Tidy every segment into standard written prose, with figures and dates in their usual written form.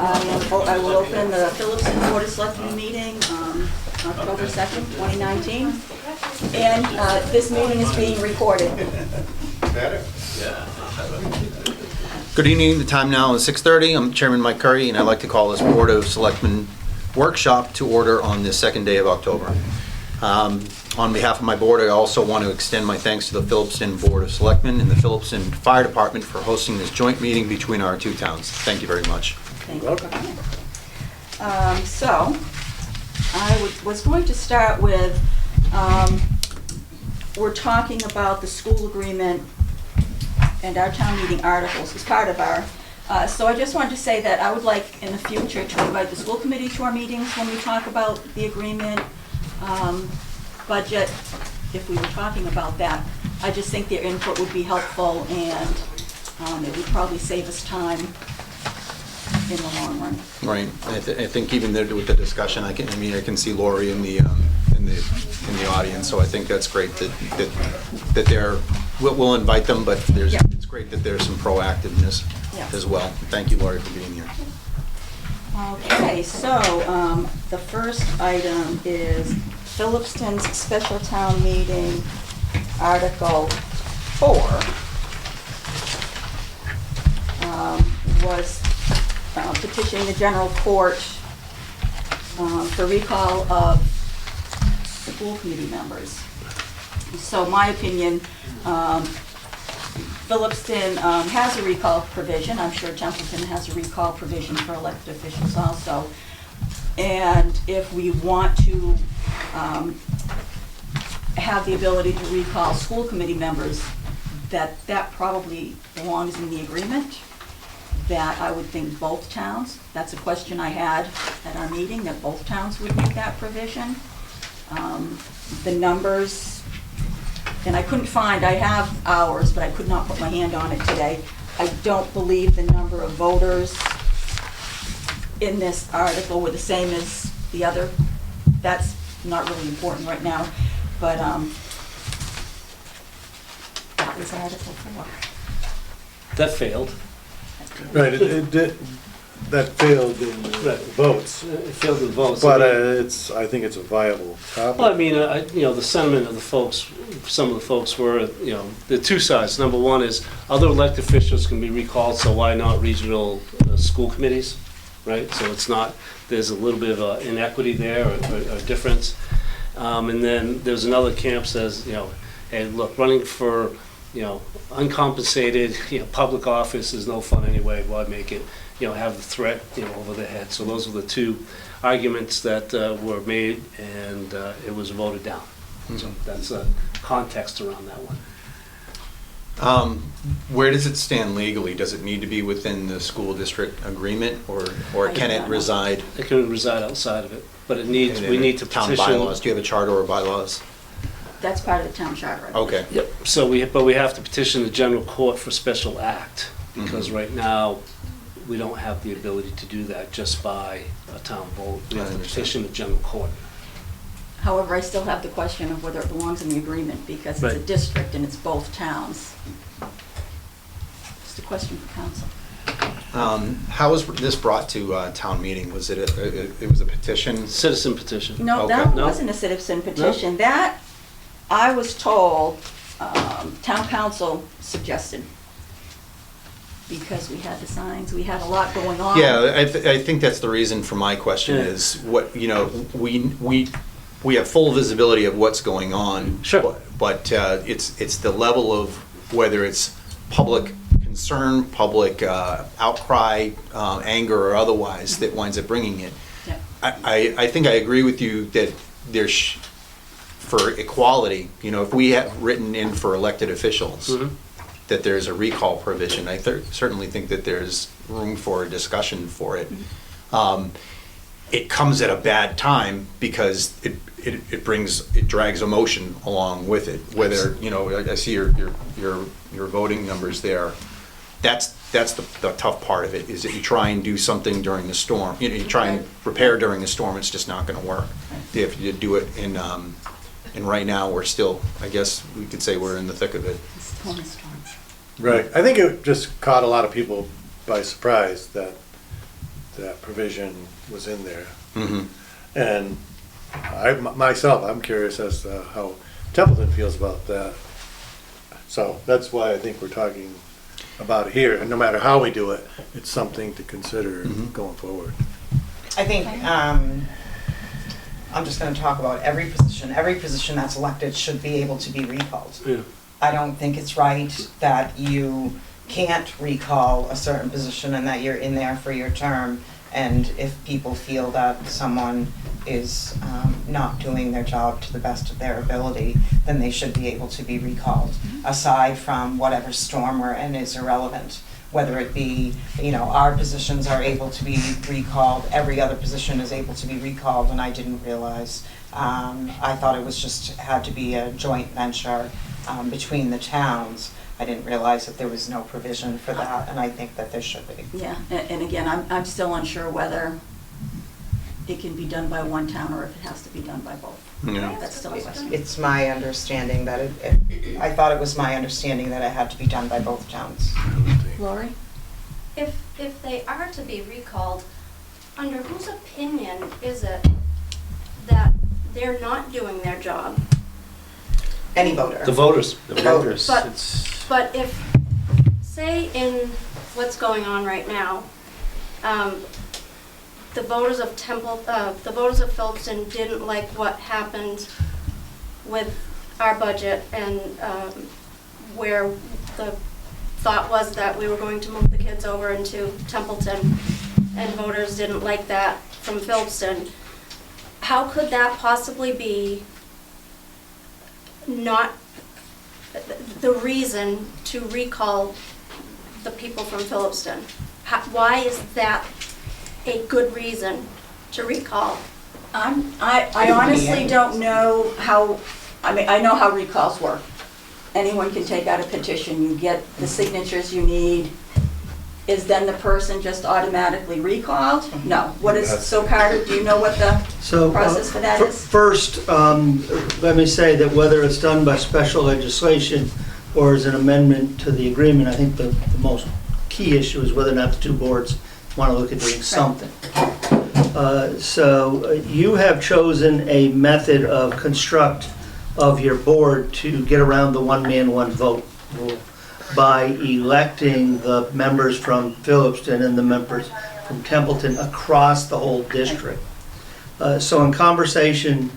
I will open the Phillipston Board of Selectmen meeting October 2nd, 2019. And this meeting is being recorded. Good evening. The time now is 6:30. I'm Chairman Mike Curry, and I'd like to call this Board of Selectmen workshop to order on the second day of October. On behalf of my board, I also want to extend my thanks to the Phillipston Board of Selectmen and the Phillipston Fire Department for hosting this joint meeting between our two towns. Thank you very much. Thank you. So, I was going to start with, we're talking about the school agreement and our town meeting articles as part of our, so I just wanted to say that I would like in the future to invite the school committee to our meetings when we talk about the agreement, budget, if we were talking about that. I just think their input would be helpful, and it would probably save us time in the long run. Right. I think even with the discussion, I can see Lori in the audience, so I think that's great that they're. We'll invite them, but it's great that there's some proactiveness as well. Thank you, Lori, for being here. Okay, so the first item is Phillipston's special town meeting, Article 4, was petitioning the general court for recall of school committee members. So my opinion, Phillipston has a recall provision. I'm sure Templeton has a recall provision for elected officials also. And if we want to have the ability to recall school committee members, that probably belongs in the agreement. That I would think both towns, that's a question I had at our meeting, that both towns would make that provision. The numbers, and I couldn't find, I have hours, but I could not put my hand on it today. I don't believe the number of voters in this article were the same as the other. That's not really important right now, but that was Article 4. That failed. Right, it did, that failed in the votes. It failed in votes. But I think it's a viable topic. Well, I mean, the sentiment of the folks, some of the folks were, the two sides. Number one is other elected officials can be recalled, so why not regional school committees, right? So it's not, there's a little bit of inequity there or difference. And then there's another camp says, hey, look, running for, uncompensated, public office is no fun anyway. Why make it, have the threat, over the head? So those are the two arguments that were made, and it was voted down. Mm-hmm. So that's a context around that one. Where does it stand legally? Does it need to be within the school district agreement, or can it reside? It can reside outside of it, but it needs. We need to town petition. bylaws. Do you have a charter or bylaws? That's part of the town charter. I believe. Okay. Yep. So we have to petition the general court for special act, because right now we don't have the ability to do that just by a town vote. We have to petition the general court. However, I still have the question of whether it belongs in the agreement, because it's a district and it's both towns. Just a question for council. How was this brought to town meeting? Was it was a petition? Citizen petition. No, Okay. that No? wasn't a citizen petition. That, I was told, town council suggested. Because we had the signs, we had a lot going on. Yeah, I think that's the reason for my question is what, we have full visibility of what's going on. Sure. But it's the level of whether it's public concern, public outcry, anger or otherwise that winds up bringing it. Yeah. I think I agree with you that there's, for equality, if we have written in for elected officials, that there's a recall provision, I certainly think that there's room for a discussion for it. It comes at a bad time because it drags emotion along with it. Whether I see your voting numbers there. That's the tough part of it, is that you try and do something during the storm. You try and prepare during the storm. It's just not going to work. If you do it and right now we're still, I guess we could say we're in the thick of it. Right. I think it just caught a lot of people by surprise that that provision was in there. Mhm. And myself, I'm curious as to how Templeton feels about that. So that's why I think we're talking about it here, and no matter how we do it, it's something to consider going forward. I think, I'm just gonna talk about every position that's elected should be able to be recalled. Yeah. I don't think it's right that you can't recall a certain position and that you're in there for your term, and if people feel that someone is not doing their job to the best of their ability, then they should be able to be recalled, aside from whatever storm we're in is irrelevant. Whether it be, our positions are able to be recalled, every other position is able to be recalled, and I didn't realize. I thought it was just, had to be a joint venture between the towns. I didn't realize that there was no provision for that, and I think that there should be. Yeah, and again, I'm still unsure whether it can be done by one town or if it has to be done by both. Yeah. That's still a question. It's my understanding that I thought it was my understanding that it had to be done by both towns. Lori? If they are to be recalled, under whose opinion is it that they're not doing their job? Any voter. The voters. The voters, But- it's, But if, say in what's going on right now, the voters of the voters of Phillipston didn't like what happened with our budget, and where the thought was that we were going to move the kids over into Templeton, and voters didn't like that from Phillipston. How could that possibly be not the reason to recall the people from Phillipston? Why is that a good reason to recall? I honestly don't know how, I know how recalls work. Anyone can take out a petition, you get the signatures you need. Is then the person just automatically recalled? No. What is, so Carter, do you know what the process for that is? First, let me say that whether it's done by special legislation or as an amendment to the agreement, I think the most key issue is whether or not the two boards want to look at doing something. So you have chosen a method of construct of your board to get around the one man, one vote rule by electing the members from Phillipston and the members from Templeton across the whole district. So in conversation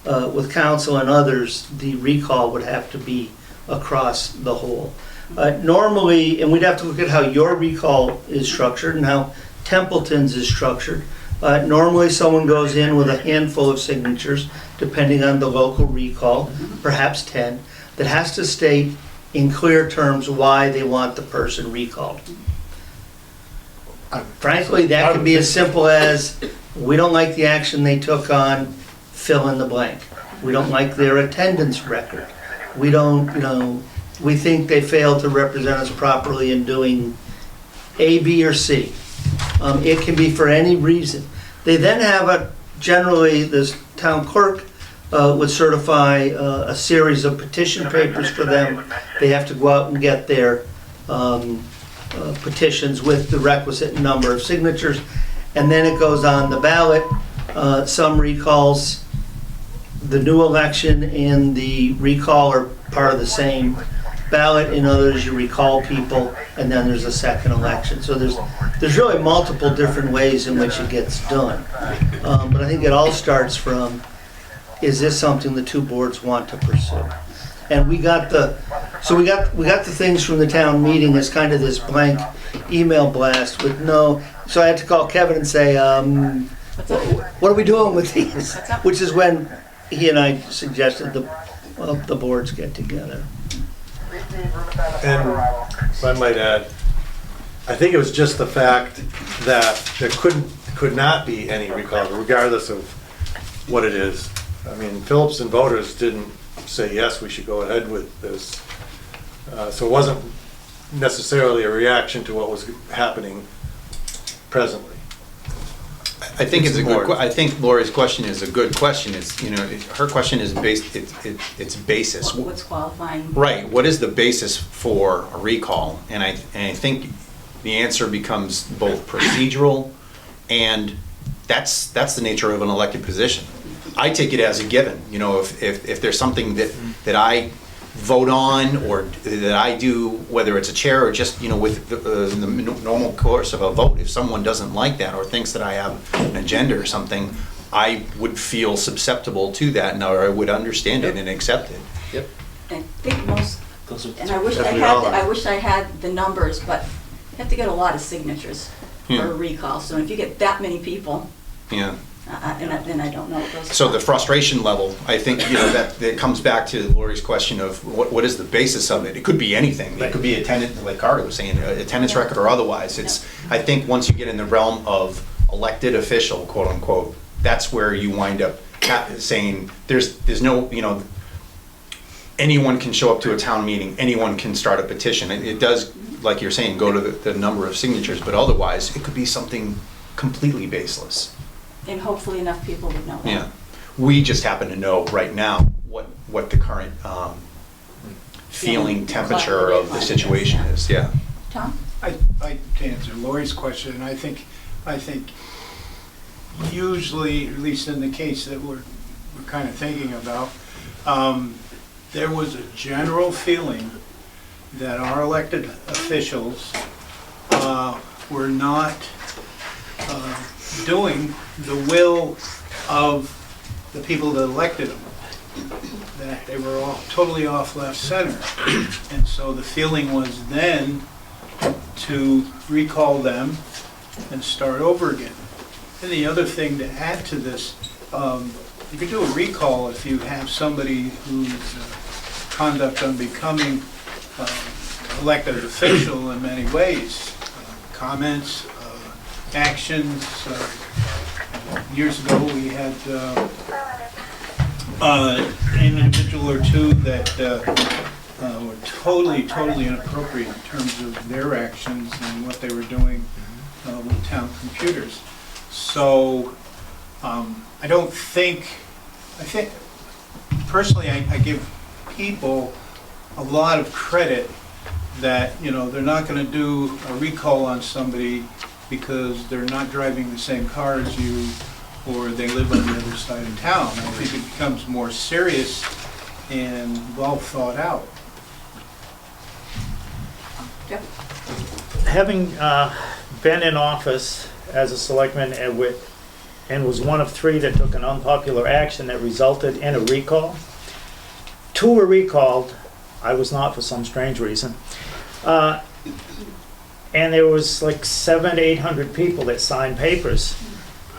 with council and others, the recall would have to be across the whole. Normally, and we'd have to look at how your recall is structured and how Templeton's is structured. Normally someone goes in with a handful of signatures, depending on the local recall, perhaps 10, that has to state in clear terms why they want the person recalled. Frankly, that could be as simple as, we don't like the action they took on fill in the blank. We don't like their attendance record. We don't, we think they failed to represent us properly in doing A, B, or C. It can be for any reason. They then have generally this town clerk would certify a series of petition papers for them. They have to go out and get their petitions with the requisite number of signatures, and then it goes on the ballot. Some recalls, the new election and the recall are part of the same ballot. In others, you recall people, and then there's a second election. So there's really multiple different ways in which it gets done. But I think it all starts from, is this something the two boards want to pursue? And we got the things from the town meeting as kind of this blank email blast with no. So I had to call Kevin and say, what are we doing with these? Which is when he and I suggested the boards get together. And if I might add, I think it was just the fact that there could not be any recall, regardless of what it is. I mean, Phillipston voters didn't say, yes, we should go ahead with this. So it wasn't necessarily a reaction to what was happening presently. I think it's a good. I think Lori's question is a good question. It's her question is based. It's basis. What's qualifying? Right. What is the basis for a recall? And I think the answer becomes both procedural And that's the nature of an elected position. I take it as a given, you know, if there's something that I vote on or that I do, whether it's a chair or just, you know, with the normal course of a vote, if someone doesn't like that or thinks that I have an agenda or something, I would feel susceptible to that, and I would understand it and accept it. Yep. I think most, Those are- and I wish I had the numbers, but you have to get a lot of signatures for a recall. So if you get that many people, Yeah. then I don't know what those. So the frustration level, I think, you know, that comes back to Lori's question of what is the basis of it? It could be anything. It could be attendance, like Carter was saying, attendance record or otherwise. I think once you get in the realm of elected official, quote unquote, that's where you wind up saying there's no, you know, anyone can show up to a town meeting, anyone can start a petition. It does, like you're saying, go to the number of signatures, but otherwise it could be something completely baseless. And hopefully enough people would know that. Yeah, we just happen to know right now what the current feeling temperature of the situation is, yeah. Tom? To answer Lori's question, I think usually, at least in the case that we're kind of thinking about, there was a general feeling that our elected officials were not doing the will of the people that elected them. That they were all totally off left center. And so the feeling was then to recall them and start over again. And the other thing to add to this, you can do a recall if you have somebody whose conduct unbecoming elected official in many ways. Comments, actions. Years ago we had an individual or two that were totally inappropriate in terms of their actions and what they were doing with town computers. So I think personally I give people a lot of credit that, you know, they're not going to do a recall on somebody because they're not driving the same car as you or they live on the other side of town. I think it becomes more serious and well thought out. Having been in office as a selectman and was one of 3 that took an unpopular action that resulted in a recall, 2 were recalled. I was not, for some strange reason. And there was like 700 to 800 people that signed papers.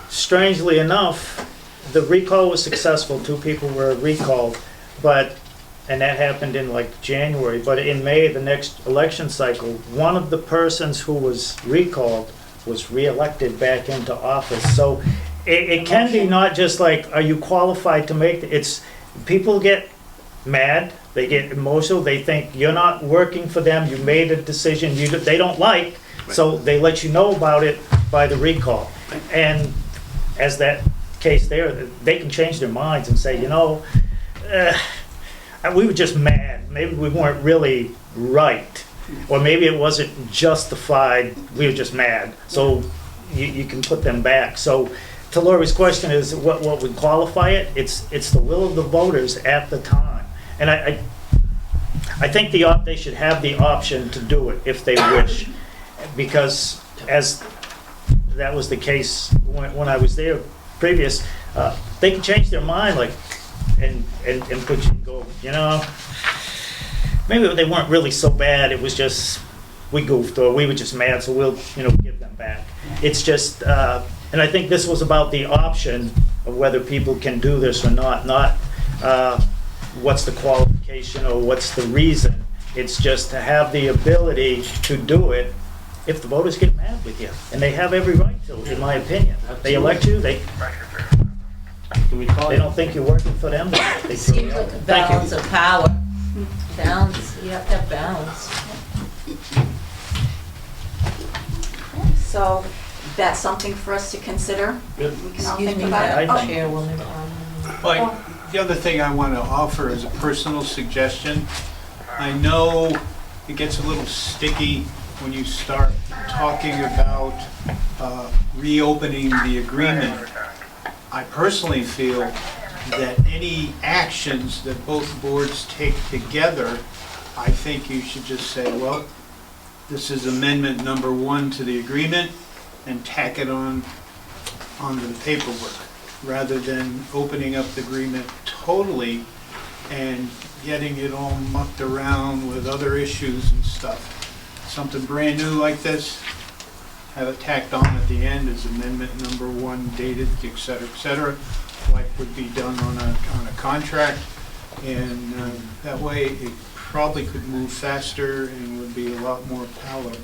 Strangely enough, the recall was successful. 2 people were recalled, and that happened in like January. But in May, the next election cycle, one of the persons who was recalled was reelected back into office. So it can be not just like, are you qualified to make it's people get mad, they get emotional, they think you're not working for them, you made a decision they don't like, so they let you know about it by the recall. And as that case there, they can change their minds and say, you know, we were just mad, maybe we weren't really right, or maybe it wasn't justified, we were just mad, so you can put them back. So to Lori's question is what would qualify it? It's the will of the voters at the time. And I think they should have the option to do it if they wish, because as that was the case when I was there previous, they can change their mind, like, and put you go, you know, maybe they weren't really so bad. It was just we goofed or we were just mad, so we'll, you know, give them back. It's just, and I think this was about the option of whether people can do this or not what's the qualification or what's the reason. It's just to have the ability to do it if the voters get mad with you. And they have every right to, in my opinion. They elect you, they don't think you're working for them. They Seems like a balance of power. Balance, you have to have balance. So that's something for us to consider. Yep. We can all Excuse think me, about it. Madam Oh, Chairwoman. But the other thing I want to offer as a personal suggestion, I know it gets a little sticky when you start talking about reopening the agreement, I personally feel that any actions that both boards take together, I think you should just say, well, this is amendment number 1 to the agreement, and tack it onto the paperwork, rather than opening up the agreement totally and getting it all mucked around with other issues and stuff. Something brand new like this, have it tacked on at the end as amendment number 1 dated, et cetera, like would be done on a contract. And that way it probably could move faster and would be a lot more palatable.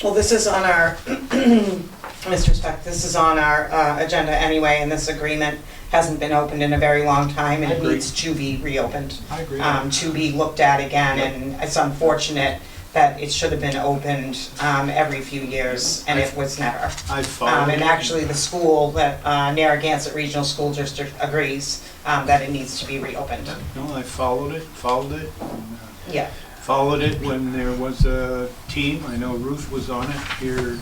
Well, this is on our, Mr. Speck, this is on our agenda anyway, and this agreement hasn't been opened in a very long time, and I it agree. needs to be reopened. I agree. To be looked at again, and it's unfortunate that it should have been opened every few years, and it was never. I followed And it. actually, the school, that Narragansett Regional School District agrees that it needs to be reopened. No, I followed it, and, Yeah. followed it when there was a team. I know Ruth was on it here,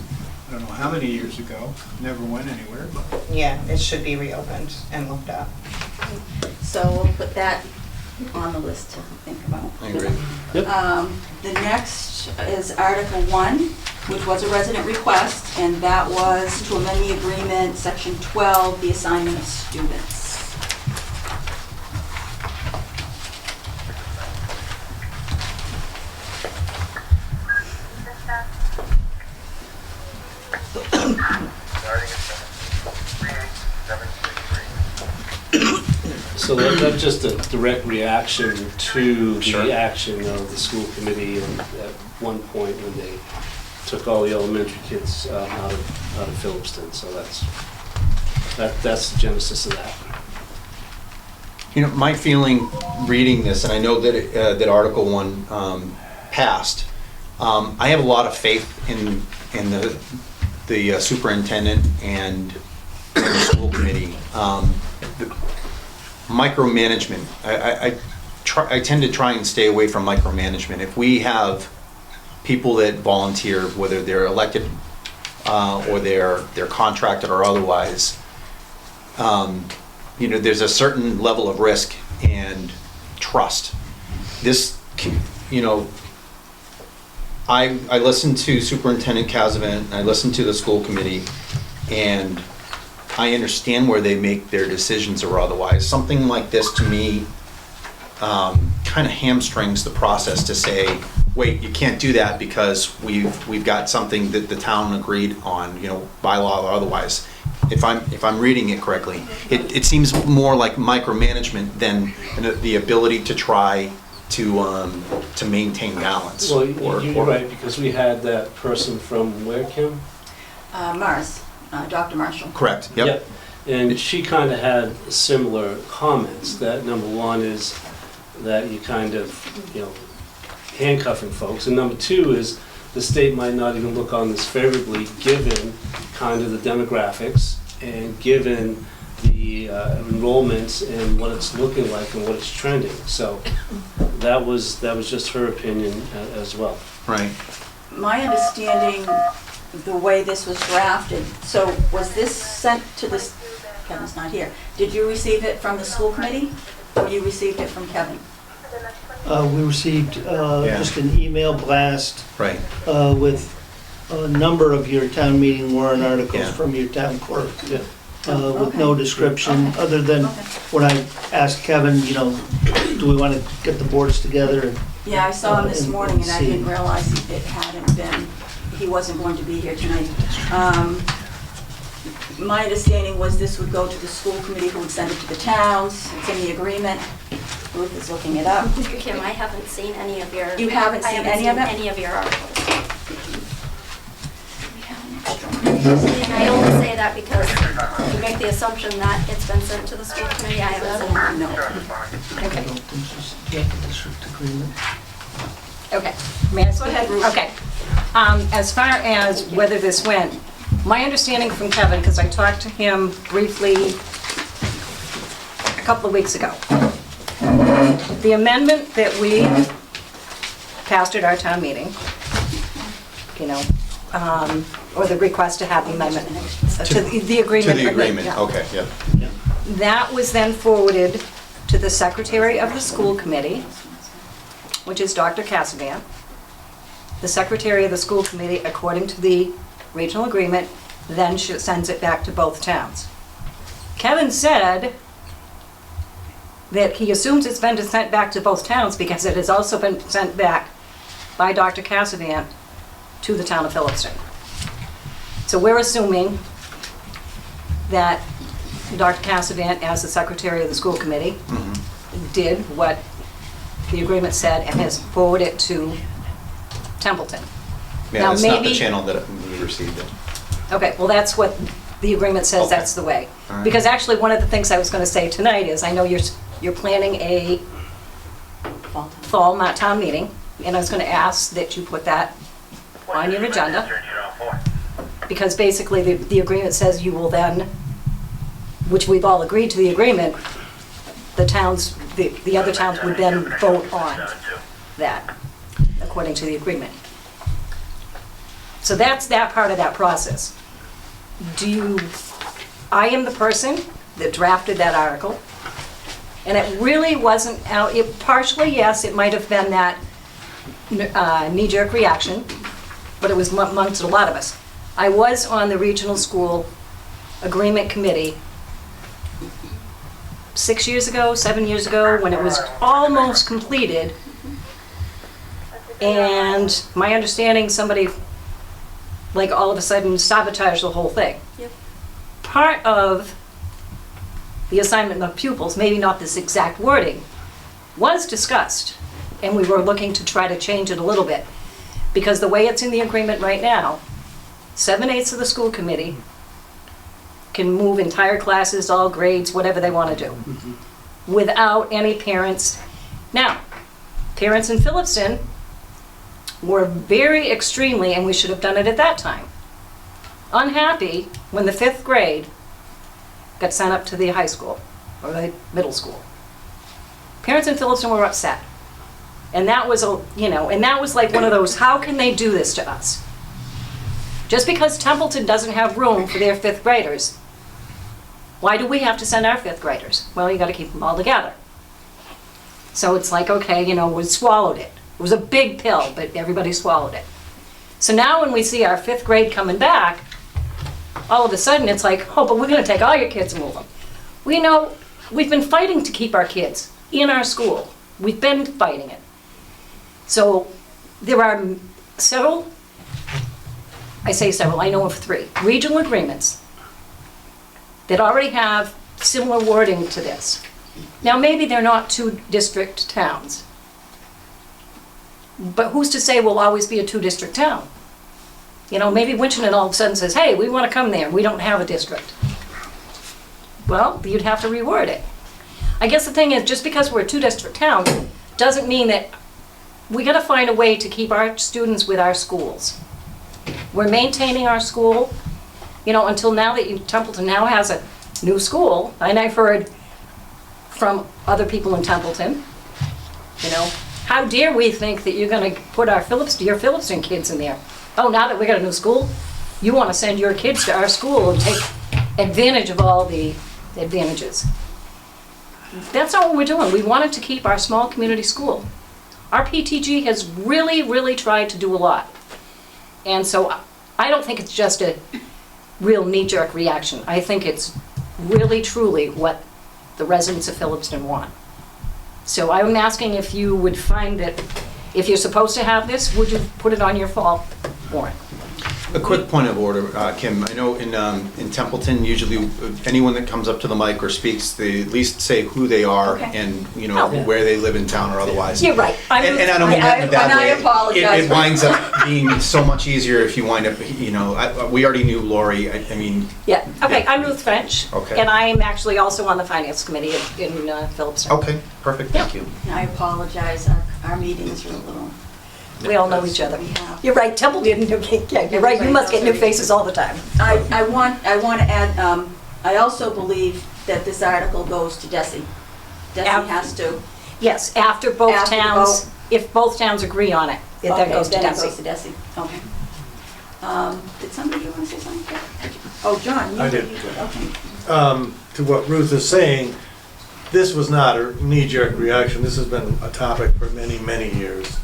I don't know how many years ago, never went anywhere, but Yeah, it should be reopened and looked at. So we'll put that on the list to think about. I agree. The next is Article 1, which was a resident request, and that was to amend the agreement, Section 12, the assignment of students. So that's just a direct reaction to Sure. the action of the school committee and at one point when they took all the elementary kids out of Phillipston. So that's the genesis of that. You know, my feeling reading this, and I know that that Article 1 passed, I have a lot of faith in the superintendent and the school committee. Micromanagement, I tend to try and stay away from micromanagement. If we have people that volunteer, whether they're elected or they're contracted or otherwise, you know, there's a certain level of risk and trust. This, you know, I listened to Superintendent Casavant, I listened to the school committee, and I understand where they make their decisions or otherwise. Something like this, to me, kind of hamstrings the process to say, wait, you can't do that because we've got something that the town agreed on, you know, bylaw or otherwise. If I'm reading it correctly, it seems more like micromanagement than the ability to try to maintain balance. Well, you're right, because we had that person from where, Kim? Mars, Dr. Marshall. Correct, yep. And she kind of had similar comments, that number 1 is that you kind of, you know, handcuffing folks, and number 2 is the state might not even look on this favorably given kind of the demographics and given the enrollments and what it's looking like and what it's trending. So that was just her opinion as well. Right. My understanding, the way this was drafted, so was this sent to this, Kevin's not here, did you receive it from the school committee, or you received it from Kevin? We received just an email blast Right. with a number of your town meeting warrant articles Yeah. from your town clerk. Yeah. With no description, Okay. other than Okay. when I asked Kevin, you know, do we want to get the boards together? Yeah, I saw him this And morning, and I see. didn't realize it hadn't been, he wasn't going to be here tonight. My understanding was this would go to the school committee, who would send it to the towns, it's in the agreement. Ruth is looking it up. Kim, I haven't seen any of your. You haven't seen any of it? I haven't seen any of your articles. We have an extra one. And I only say that because you make the assumption that it's been sent to the school committee. I haven't seen it. No. I Okay. don't think she's, yeah, the district agreement. Okay. May I Go ahead, Ruth. Okay. As far as whether this went, my understanding from Kevin, because I talked to him briefly a couple of weeks ago, the amendment that we passed at our town meeting you know, or the request to have the amendment, to the agreement. To the agreement, yeah. okay, yeah. That was then forwarded to the secretary of the school committee, which is Dr. Cassavant. The secretary of the school committee, according to the regional agreement, then sends it back to both towns. Kevin said that he assumes it's been sent back to both towns because it has also been sent back by Dr. Cassavant to the town of Phillipston. So we're assuming that Dr. Cassavant, as the secretary of the school committee, did what the agreement said and has forwarded it to Templeton. Yeah, Now, that's not the maybe- channel that we received it. Okay, well, that's what the agreement says, Okay. that's the way. All right. Because actually, one of the things I was gonna say tonight is, I know you're planning a fall town meeting, and I was gonna ask that you put that on your agenda. Because basically, the agreement says you will then, which we've all agreed to the agreement, the towns, the other towns would then vote on that, according to the agreement. So that's that part of that process. I am the person that drafted that article, and it really wasn't out, partially, yes, it might have been that knee-jerk reaction, but it was amongst a lot of us. I was on the regional school agreement committee 6 years ago, 7 years ago, when it was almost completed. And my understanding, somebody, like, all of a sudden sabotaged the whole thing. Yep. Part of the assignment of pupils, maybe not this exact wording, was discussed, and we were looking to try to change it a little bit. Because the way it's in the agreement right now, 7/8 of the school committee can move entire classes, all grades, whatever they want to do, without any parents. Now, parents in Phillipston were very extremely, and we should have done it at that time, unhappy when the 5th grade got sent up to the high school or the middle school. Parents in Phillipston were upset. And that was, and that was like one of those, how can they do this to us? Just because Templeton doesn't have room for their 5th graders, why do we have to send our 5th graders? Well, you gotta keep them all together. So it's like, okay, we swallowed it. It was a big pill, but everybody swallowed it. So now when we see our 5th grade coming back, all of a sudden it's like, oh, but we're gonna take all your kids and move them. We've been fighting to keep our kids in our school. We've been fighting it. So there are several, I say several, I know of 3, regional agreements that already have similar wording to this. Now, maybe they're not 2 district towns, but who's to say we'll always be a 2-district town? Maybe Winchendon all of a sudden says, hey, we want to come there, we don't have a district. Well, you'd have to reword it. I guess the thing is, just because we're a 2-district town, doesn't mean that we gotta find a way to keep our students with our schools. We're maintaining our school, until now that Templeton now has a new school, and I've heard from other people in Templeton, how dare we think that you're gonna put your Phillipston kids in there? Oh, now that we got a new school, you wanna send your kids to our school and take advantage of all the advantages. That's not what we're doing. We wanted to keep our small community school. Our PTG has really, really tried to do a lot. And so I don't think it's just a real knee-jerk reaction. I think it's really, truly what the residents of Phillipston want. So I'm asking if you would find that, if you're supposed to have this, would you put it on your fall warrant? A quick point of order, Kim. I know in Templeton, usually anyone that comes up to the mic or speaks, they at least say who they are Okay. and Oh. where they live in town or otherwise. You're right. And I don't mean that in a bad And I way. apologize It for- winds up being so much easier if you wind up, we already knew Lori. I mean, Yeah, okay, I'm Ruth French. Okay. And I'm actually also on the finance committee in Phillipston. okay, perfect, thank you. And I apologize, our meetings are a little. We all know each other. We have. You're right, Temple didn't, yeah, you're right, you must get new faces all the time. I want to add, I also believe that this article goes to Desi. Desi has to. Yes, after both After the towns, vote. if both towns agree on it, it then Okay, goes to then it goes Desi. to Desi, okay. Did somebody want to say something? Oh, John, you I did. did. You did, okay. To what Ruth is saying, this was not a knee-jerk reaction. This has been a topic for many, many years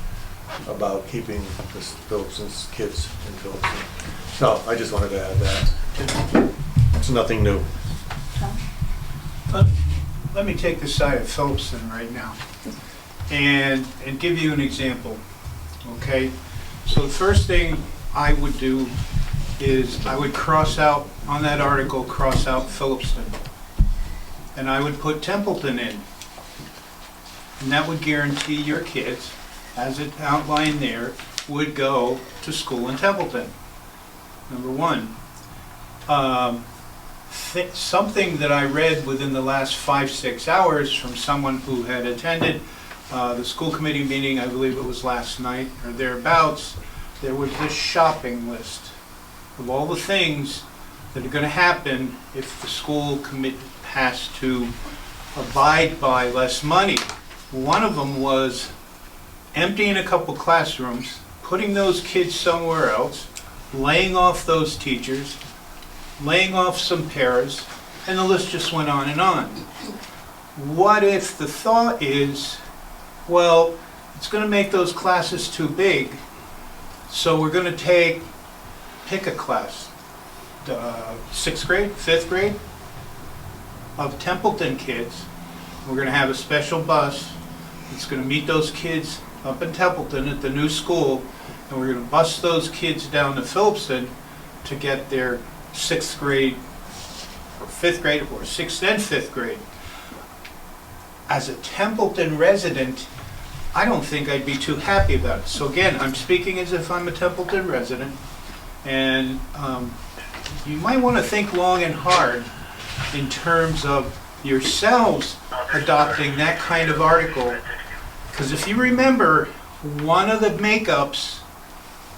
about keeping the Phillipston's kids in Phillipston. So I just wanted to add that. It's nothing new. Let me take the side of Phillipston right now and give you an example, okay? So the first thing I would do is I would cross out, on that article, cross out Phillipston. And I would put Templeton in. And that would guarantee your kids, as it outlined there, would go to school in Templeton. Number one. Something that I read within the last 5-6 hours from someone who had attended the school committee meeting, I believe it was last night or thereabouts, there was this shopping list of all the things that are going to happen if the school committee has to abide by less money. One of them was emptying a couple classrooms, putting those kids somewhere else, laying off those teachers, laying off some paras, and the list just went on and on. What if the thought is, well, it's going to make those classes too big, so we're going to pick a class, 6th grade, 5th grade, of Templeton kids. We're going to have a special bus that's going to meet those kids up in Templeton at the new school, and we're going to bus those kids down to Phillipston to get their 6th grade, or 5th grade, or 6th and 5th grade. As a Templeton resident, I don't think I'd be too happy about it. So again, I'm speaking as if I'm a Templeton resident, and you might want to think long and hard in terms of yourselves adopting that kind of article. Because if you remember, one of the makeups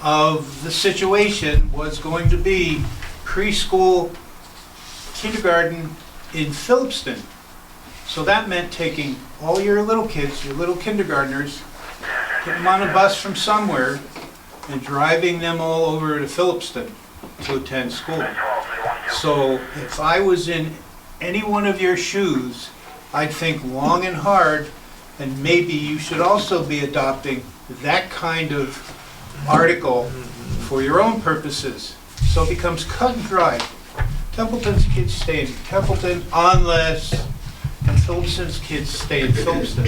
of the situation was going to be preschool, kindergarten in Phillipston. So that meant taking all your little kids, your little kindergartners, putting them on a bus from somewhere, and driving them all over to Phillipston to attend school. So if I was in any one of your shoes, I'd think long and hard, and maybe you should also be adopting that kind of article for your own purposes. So it becomes cut and dry. Templeton's kids stay in Templeton unless, and Phillipston's kids stay in Phillipston.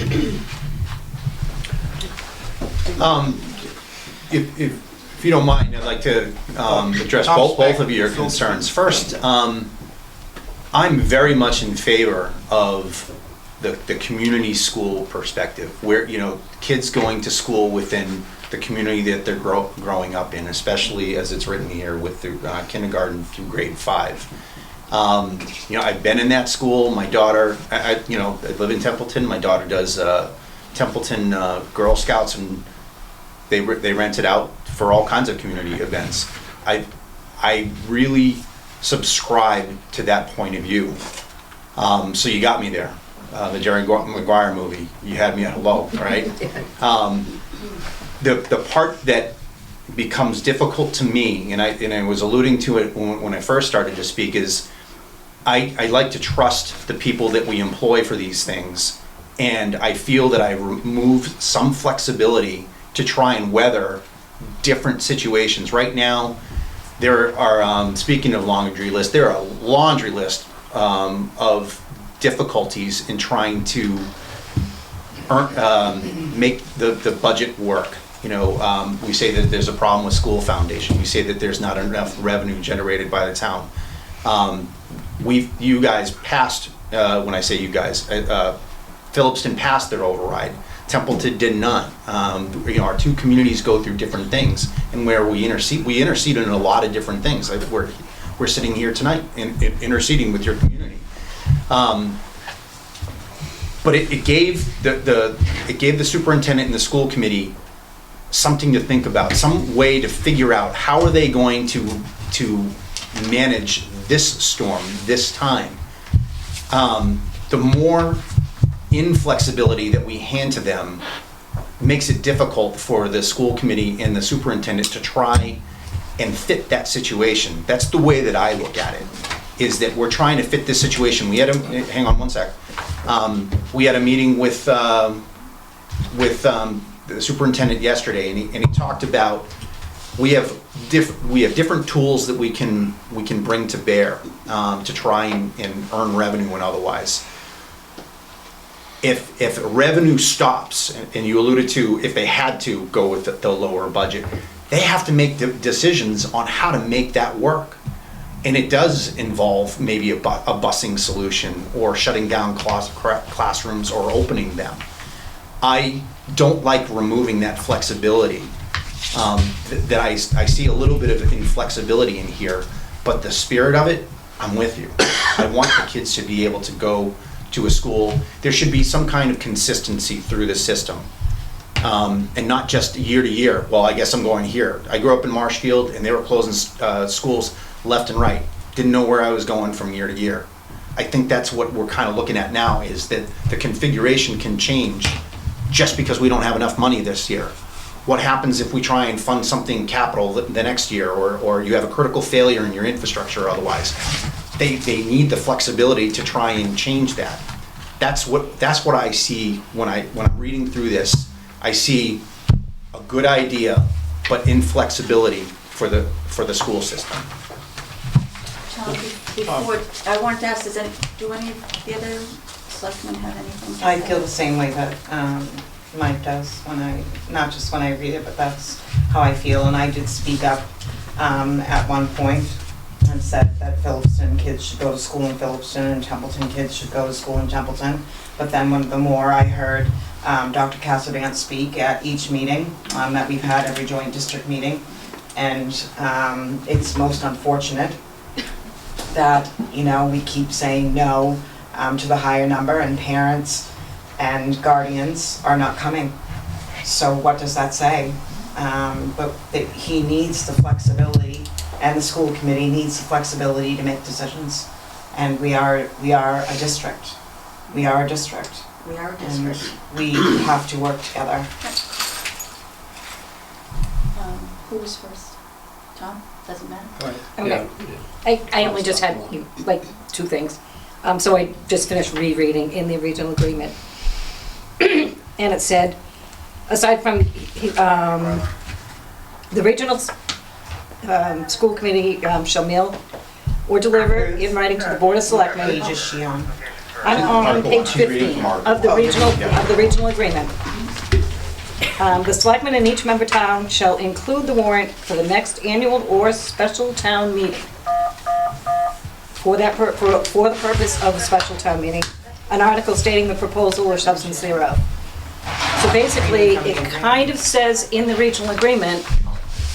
If you don't mind, I'd like to address both of your concerns. First, I'm very much in favor of the community school perspective, where, you know, kids going to school within the community that they're growing up in, especially as it's written here with the kindergarten through grade 5. You know, I've been in that school. My daughter, I live in Templeton. My daughter does Templeton Girl Scouts, and they rent it out for all kinds of community events. I really subscribe to that point of view. So you got me there. The Jerry Maguire movie, you had me at hello, right? The part that becomes difficult to me, and I was alluding to it when I first started to speak, is I like to trust the people that we employ for these things, and I feel that I removed some flexibility to try and weather different situations. Right now, there are, speaking of laundry list, there are a laundry list of difficulties in trying to make the budget work. You know, we say that there's a problem with school foundation. We say that there's not enough revenue generated by the town. You guys passed, when I say you guys, Phillipston passed their override. Templeton did not. You know, our two communities go through different things, and where we intercede in a lot of different things. Like we're sitting here tonight interceding with your community. But it gave the superintendent and the school committee something to think about, some way to figure out how are they going to manage this storm, this time. The more inflexibility that we hand to them makes it difficult for the school committee and the superintendent to try and fit that situation. That's the way that I look at it, is that we're trying to fit this situation. We had hang on one sec. We had a meeting with the superintendent yesterday, and he talked about we have different tools that we can bring to bear to try and earn revenue and otherwise. If revenue stops, and you alluded to if they had to go with the lower budget, they have to make decisions on how to make that work. And it does involve maybe a busing solution or shutting down classrooms or opening them. I don't like removing that flexibility. That I see a little bit of inflexibility in here, but the spirit of it, I'm with you. I want the kids to be able to go to a school. There should be some kind of consistency through the system. And not just year to year. Well, I guess I'm going here. I grew up in Marshfield, and they were closing schools left and right. Didn't know where I was going from year to year. I think that's what we're kind of looking at now, is that the configuration can change just because we don't have enough money this year. What happens if we try and fund something capital the next year, or you have a critical failure in your infrastructure or otherwise? They need the flexibility to try and change that. That's what I see when I'm reading through this. I see a good idea, but inflexibility for the school system. Tom, before, I wanted to ask, do any of the other selectmen have anything to say? I feel the same way that Mike does not just when I read it, but that's how I feel. And I did speak up at one point and said that Phillipston kids should go to school in Phillipston and Templeton kids should go to school in Templeton. But then the more I heard Dr. Cassavant speak at each meeting that we've had, every joint district meeting, and it's most unfortunate that, we keep saying no to the higher number, and parents and guardians are not coming. So what does that say? But that he needs the flexibility, and the school committee needs the flexibility to make decisions. And we are a district. We are a district. We are a district. And we have to work together. Who was first? Tom? Doesn't matter. Okay. I only just had like two things. So I just finished rereading in the regional agreement. And it said, aside from the regional school committee shall mail or deliver in writing to the Board of Selectmen. Page is she on? I'm on page 15 of the regional agreement. The selectmen in each member town shall include the warrant for the next annual or special town meeting. For the purpose of the special town meeting, an article stating the proposal or substance thereof. So basically, it kind of says in the regional agreement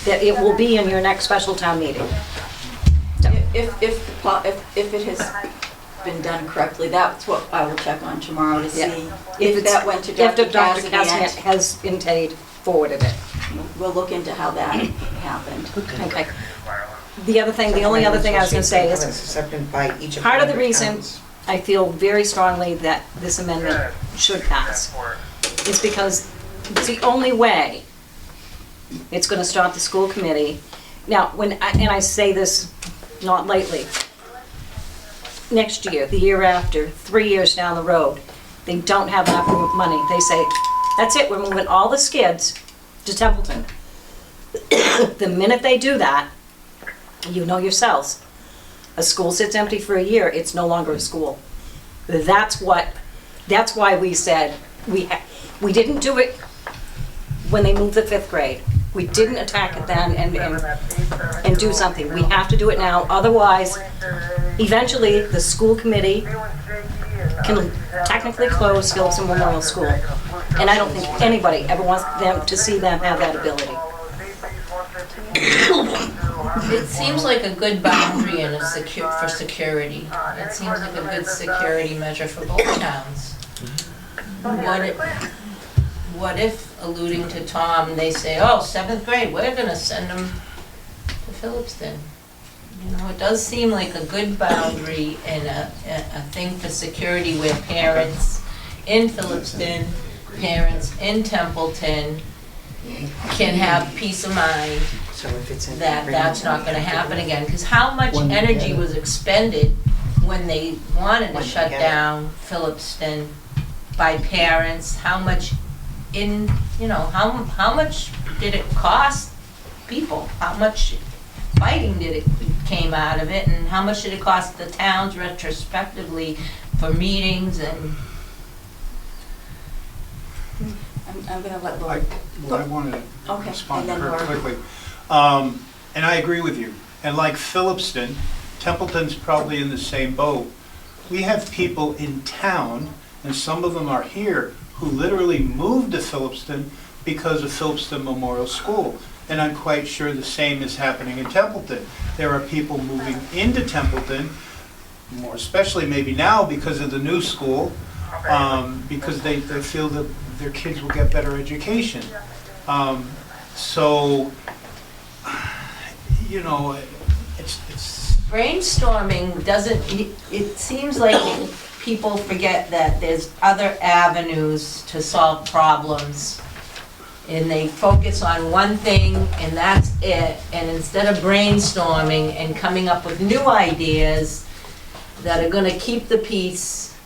that it will be in your next special town meeting. So, If it has been done correctly, that's what I will check on tomorrow to see if that went to Dr. Cassavant Cassavant. has indeed forwarded it. We'll look into how that happened. Okay. The only other thing I was going to say is, part of the reason I feel very strongly that this amendment should pass is because it's the only way it's going to stop the school committee. Now, and I say this not lightly, next year, the year after, 3 years down the road, they don't have enough money. They say, that's it, we're moving all the skids to Templeton. The minute they do that, you know yourselves, a school sits empty for a year, it's no longer a school. That's why we said, we didn't do it when they moved the 5th grade. We didn't attack it then and do something. We have to do it now, otherwise, eventually, the school committee can technically close Phillipston Memorial School. And I don't think anybody ever wants them to see them have that ability. It seems like a good boundary and for security. It seems like a good security measure for both towns. What if, alluding to Tom, they say, oh, 7th grade, we're gonna send them to Phillipston? It does seem like a good boundary and a thing for security where parents in Phillipston, parents in Templeton can have peace of mind So if it's in the that agreement, that's not we gonna have to happen do it. again, because how much When you energy get it. was expended when they wanted to When you shut get it. down Phillipston by parents, how much how much did it cost people? How much fighting did it came out of it, and how much did it cost the towns retrospectively for meetings and I'm gonna let I, Lori. well, I wanted to Okay, respond to and then her Laura. quickly. And I agree with you. And like Phillipston, Templeton's probably in the same boat. We have people in town, and some of them are here, who literally moved to Phillipston because of Phillipston Memorial School. And I'm quite sure the same is happening in Templeton. There are people moving into Templeton, more especially maybe now because of the new school, because they feel that their kids will get better education. So, you know, it's brainstorming doesn't, it seems like people forget that there's other avenues to solve problems. And they focus on one thing and that's it. And instead of brainstorming and coming up with new ideas that are gonna keep the peace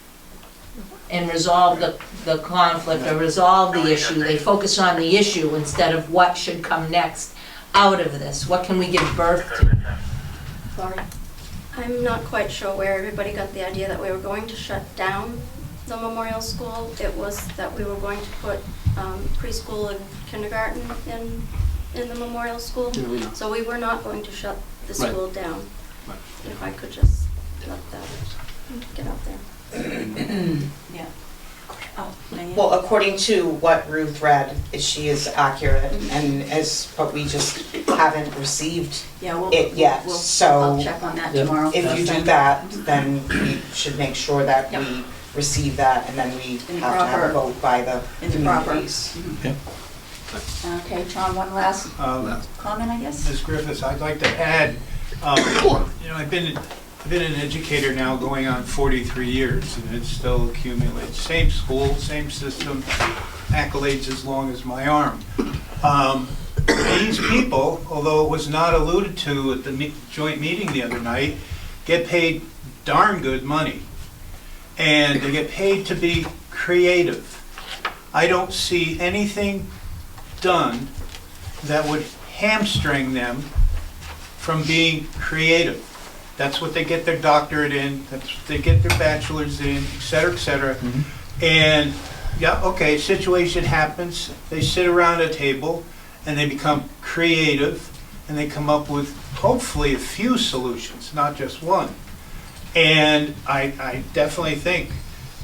and resolve the conflict or resolve the issue, they focus on the issue instead of what should come next out of this. What can we give birth to? Lori? I'm not quite sure where everybody got the idea that we were going to shut down the memorial school. It was that we were going to put preschool and kindergarten in the memorial school. No, we're not. So we were not going to shut the Right. school down. Right. If I could just let that get out there. Yeah. Oh, Diane? Well, according to what Ruth read, she is accurate, and but we just haven't received Yeah, it yet, I'll so check on that Yeah. tomorrow. if you do that, then we should make sure that Yep. we receive that, and then we In have to have proper- a vote by the in the proper- communities. Okay, Tom, one last comment, I guess? Ms. Griffiths, I'd like to add, you know, I've been an educator now going on 43 years, and it still accumulates. Same school, same system, accolades as long as my arm. These people, although it was not alluded to at the joint meeting the other night, get paid darn good money. And they get paid to be creative. I don't see anything done that would hamstring them from being creative. That's what they get their doctorate in, that's what they get their bachelor's in, et cetera, et cetera. And, yeah, okay, situation happens, they sit around a table and they become creative and they come up with hopefully a few solutions, not just one. And I definitely think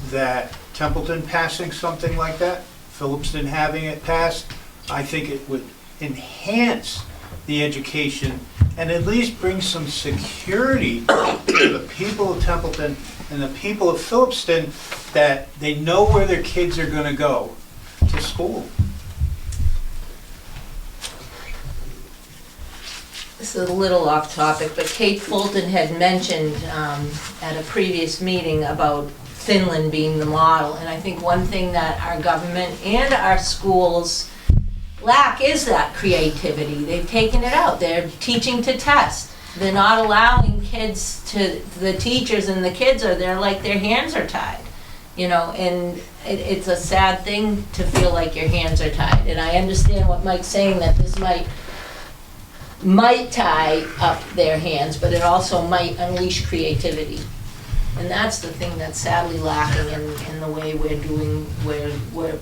that Templeton passing something like that, Phillipston having it passed, I think it would enhance the education and at least bring some security to the people of Templeton and the people of Phillipston, that they know where their kids are gonna go to school. This is a little off topic, but Kate Fulton had mentioned at a previous meeting about Finland being the model. And I think one thing that our government and our schools lack is that creativity. They've taken it out. They're teaching to test. They're not allowing kids to, the teachers and the kids are there like their hands are tied. You know, and it's a sad thing to feel like your hands are tied. And I understand what Mike's saying, that this might tie up their hands, but it also might unleash creativity. And that's the thing that's sadly lacking in the way we're doing, where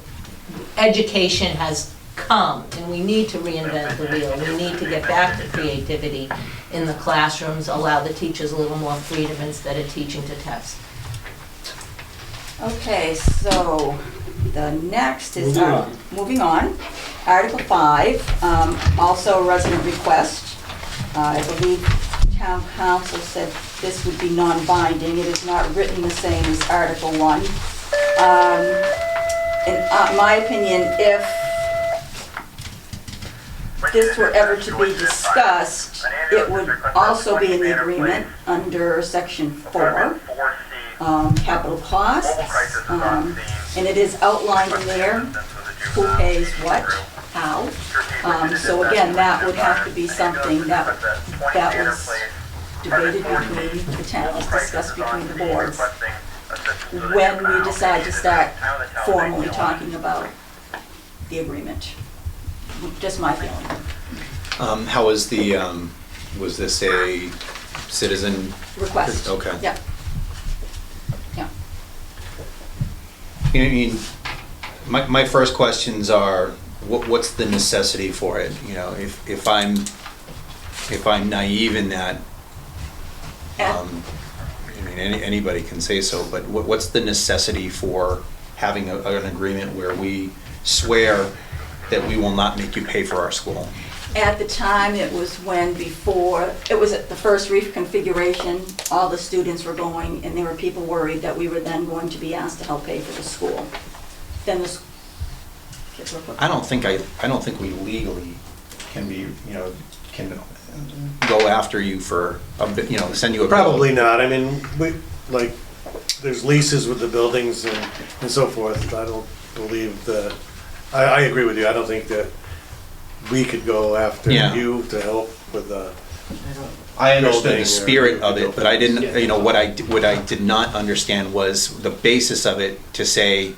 education has come, and we need to reinvent the wheel. We need to get back to creativity in the classrooms, allow the teachers a little more freedom instead of teaching to test. Okay, so the next is, Moving on. moving on, Article 5, also a resident request. I believe town council said this would be non-binding. It is not written the same as Article 1. In my opinion, if this were ever to be discussed, it would also be in the agreement under Section 4. Capital costs, and it is outlined in there, who pays what, how. how. So again, that would have to be something that was debated between the towns, discussed between the boards, when we decide to start formally talking about the agreement. Just my feeling. How was the, was this a citizen? Request. Okay. Yeah. Yeah. I mean, my first questions are, what's the necessity for it? You know, if I'm naive in that, I mean, anybody can say so, but what's the necessity for having an agreement where we swear that we will not make you pay for our school? At the time, it was it was at the first reef configuration, all the students were going, and there were people worried that we were then going to be asked to help pay for the school. Then the kids were put. I don't think we legally can be, can go after you for a bit, send you a bill. Probably not. I mean, there's leases with the buildings and so forth. I don't believe that, I agree with you. I don't think that we could go after Yeah. you to help with I understood building the spirit or- of it, but I didn't, what I did not understand was the basis of it to say,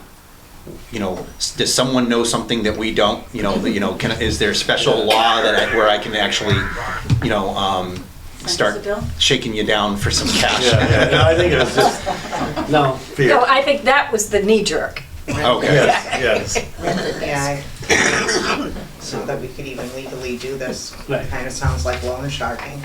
does someone know something that we don't? Is there a special law where I can actually, Send us a start bill? shaking you down for some cash? Yeah, no, I think it was just No, fear. No, I think that was the knee jerk. Okay. Yes, Yeah, so that we could even legally do this, Right. kind of sounds like loan sharking.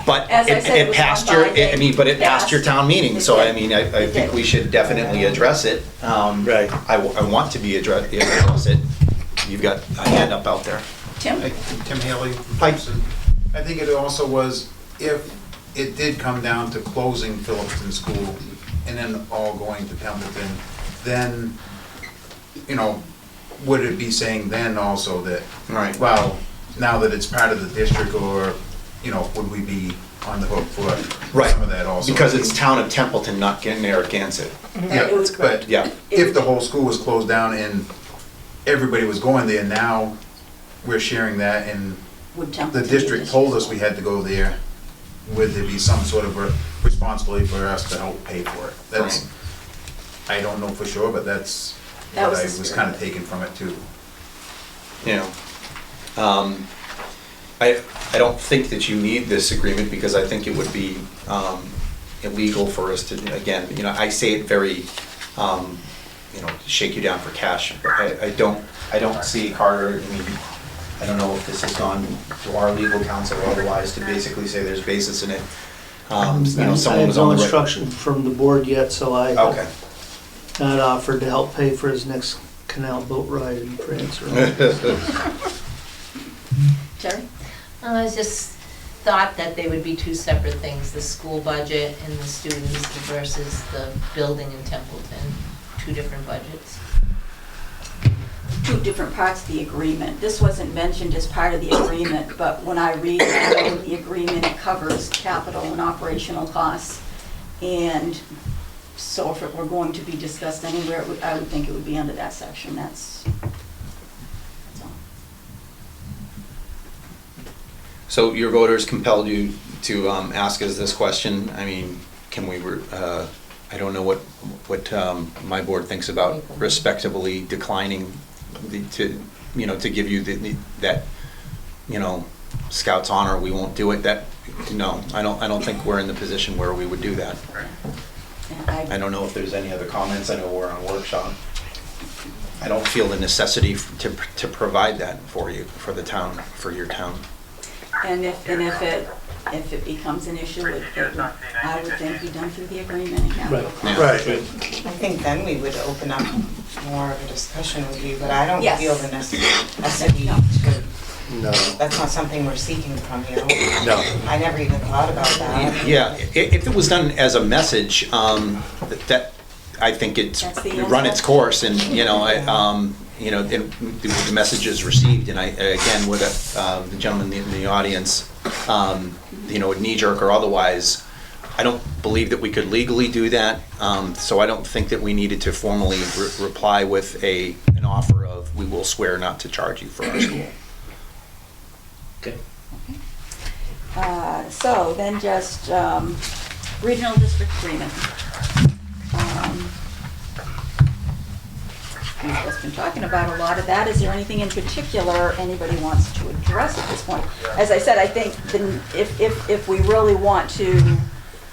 But As I said, it it was passed not your, binding. but it passed your town meeting, It so I did. mean, I It think did. we should definitely address it. right. I want to be address it. You've got a hand up out there. Tim? Tim Haley. Hi. I think it also was, if it did come down to closing Phillipston School and then all going to Templeton, then, would it be saying then also that, Right. well, now that it's part of the district, or, would we be on the hook for Right. some of that also? Because it's town of Templeton, not Narragansett. Yeah, It was but Yeah. if the whole school was closed down and everybody was going there, now we're sharing that, and Would the Templeton be district the told us we had to go there, would there be some sort of a responsibility for us to help pay for it? That's, I don't know for sure, but that's That what was I the was spirit. kind of taken from it too. I don't think that you need this agreement, because I think it would be illegal for us to, again, I say it very, shake you down for cash. But I don't see, Carter, I mean, I don't know if this has gone to our legal counsel or otherwise to basically say there's basis in it. I Someone have was no on the. instruction from the board yet, so I Okay. have not offered to help pay for his next canal boat ride in France. Terry? I just thought that they would be two separate things, the school budget and the students versus the building in Templeton, two different budgets. Two different parts of the agreement. This wasn't mentioned as part of the agreement, but when I read through the agreement, it covers capital and operational costs. And so if it were going to be discussed anywhere, I would think it would be under that section. That's all. So your voters compelled you to ask us this question. I mean, can we, I don't know what my board thinks about respectably declining to give you that, Scout's honor, we won't do it. No, I don't think we're in the position where we would do that. And I don't know if there's any other comments. I know we're on workshop. I don't feel the necessity to provide that for you, for the town, for your town. And if it becomes an issue, it would, I would think, be done through the agreement and capital. Right. Right. I think then we would open up more of a discussion with you, but I don't Yes. feel the necessity to, No, that's not something we're seeking from you. no. I never even thought about that. Yeah, if it was done as a message, that, I think it's That's the run its answer. course, and, the message is received, and again, with the gentleman in the audience, knee jerk or otherwise, I don't believe that we could legally do that, so I don't think that we needed to formally reply with an offer of, we will swear not to charge you for our school. Okay. So then just regional district agreement. We've just been talking about a lot of that. Is there anything in particular anybody wants to address at this point? As I said, I think if we really want to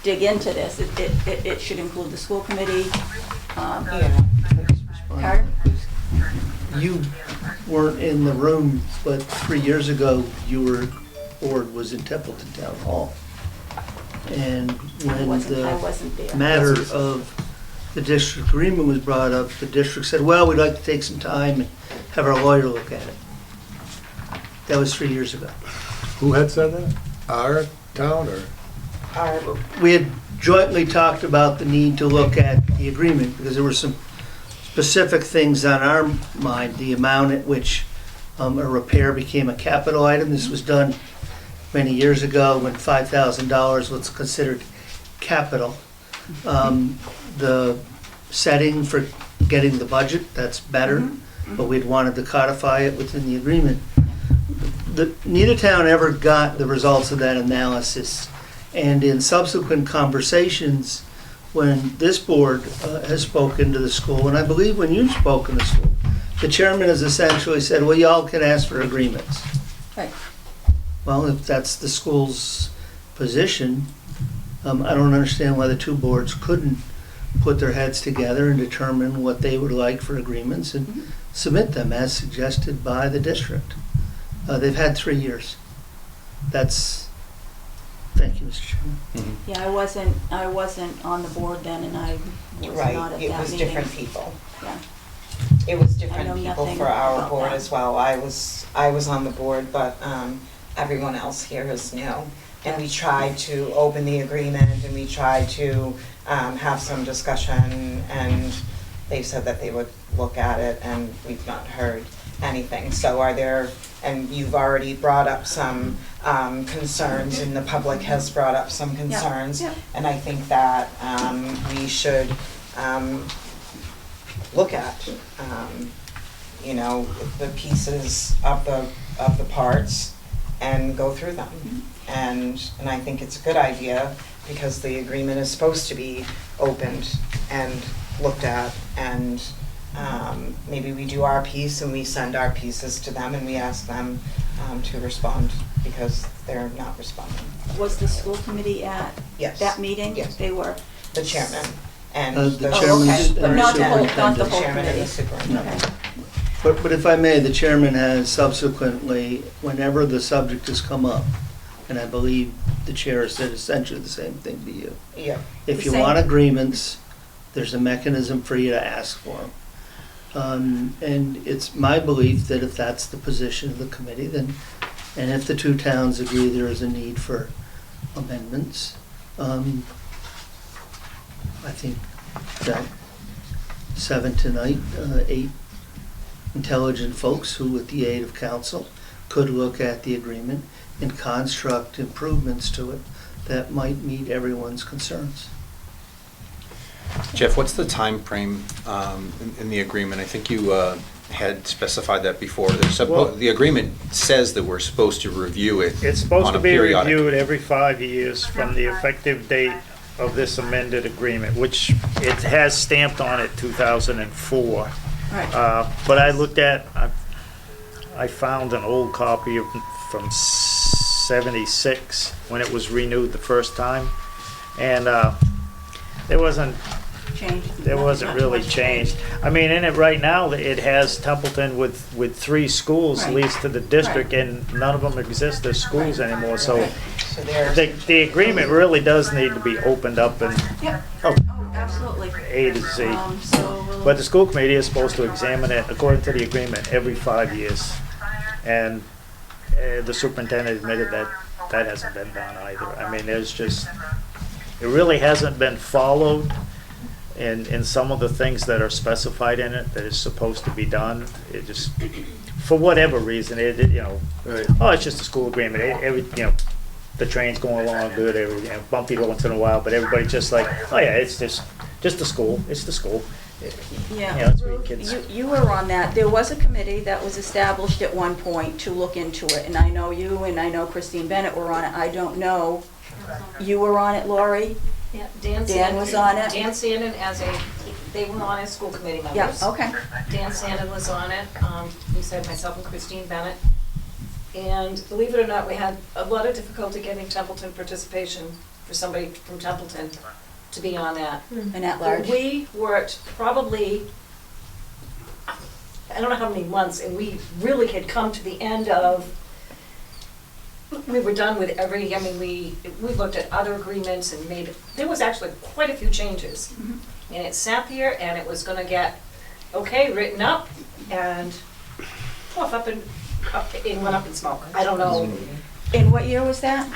dig into this, it should include the school committee. Pardon? You weren't in the room, but 3 years ago, board was in Templeton Town Hall. And I when wasn't there. the matter of the district agreement was brought up, the district said, well, we'd like to take some time and have our lawyer look at it. That was 3 years ago. Who had said that? Our town or? We had jointly talked about the need to look at the agreement because there were some specific things on our mind, the amount at which a repair became a capital item. This was done many years ago when $5,000 was considered capital. The setting for getting the budget, that's better, but we'd wanted to codify it within the agreement. Neither town ever got the results of that analysis, and in subsequent conversations, when this board has spoken to the school, and I believe when you've spoken to the school, the chairman has essentially said, well, y'all can ask for agreements. Right. Well, if that's the school's position, I don't understand why the two boards couldn't put their heads together and determine what they would like for agreements and submit them as suggested by the district. They've had 3 years. Thank you, Mr. Chairman. Yeah, I wasn't on the board then, and I was not at that Right, meeting. it was different people. Yeah. It was I different know people nothing for our about board that. as well. I was on the board, but everyone else here is new. And we tried to open the agreement and we tried to have some discussion, and they said that they would look at it, and we've not heard anything. So and you've already brought up some concerns, and the public has brought up some concerns. yeah. And I think that we should look at, the pieces of the parts and go through them. And I think it's a good idea, because the agreement is supposed to be opened and looked at, and maybe we do our piece and we send our pieces to them and we ask them to respond, because they're not responding. Was the school committee at Yes. that meeting? Yes. They were? The chairman and The the chairman's- But not the whole superintendent. chairman and the committee. superintendent. Okay. But if I may, the chairman has subsequently, whenever the subject has come up, and I believe the chair said essentially the same thing to you. Yeah. If The you same. want agreements, there's a mechanism for you to ask for them. And it's my belief that if that's the position of the committee, then, and if the two towns agree there is a need for amendments, I think that 7 tonight, 8 intelligent folks who, with the aid of counsel, could look at the agreement and construct improvements to it that might meet everyone's concerns. Jeff, what's the time frame in the agreement? I think you had specified that before. Well- The agreement says that we're supposed to review it It's supposed on to a be periodic. reviewed every 5 years from the effective date of this amended agreement, which it has stamped on it 2004. Right. But I looked at, I found an old copy from 76 when it was renewed the first time, and there wasn't really changed. I mean, in it right now, it has Templeton with 3 schools Right. leased to the district, Right. and none of them exist as schools anymore, so Right. So there's. the agreement really does need to be opened up in Yep. Oh. Absolutely. A to Z. So we'll. But the school committee is supposed to examine it according to the agreement every 5 years. And the superintendent admitted that that hasn't been done either. I mean, it really hasn't been followed in some of the things that are specified in it that is supposed to be done. It just, for whatever reason, Right. oh, it's just a school agreement. The train's going along good, bumpy once in a while, but everybody's just like, oh yeah, it's just a school, it's the school. Yeah, Yeah, that's where kids- you were on that. There was a committee that was established at one point to look into it, and I know you and I know Christine Bennett were on it. I don't know, you were on it, Lori? Yeah, Dan was on it? Dan Sandin they were on as school committee members. Yeah, okay. Dan Sandin was on it, we said myself and Christine Bennett. And believe it or not, we had a lot of difficulty getting Templeton participation for somebody from Templeton to be on that. And at large? We worked probably, I don't know how many months, and we really had come to the end of, we were done with we looked at other agreements and there was actually quite a few changes. Mhm. And it sat there and it was gonna get, written up, and poof, it went up in smoke. I don't know. In what year was that?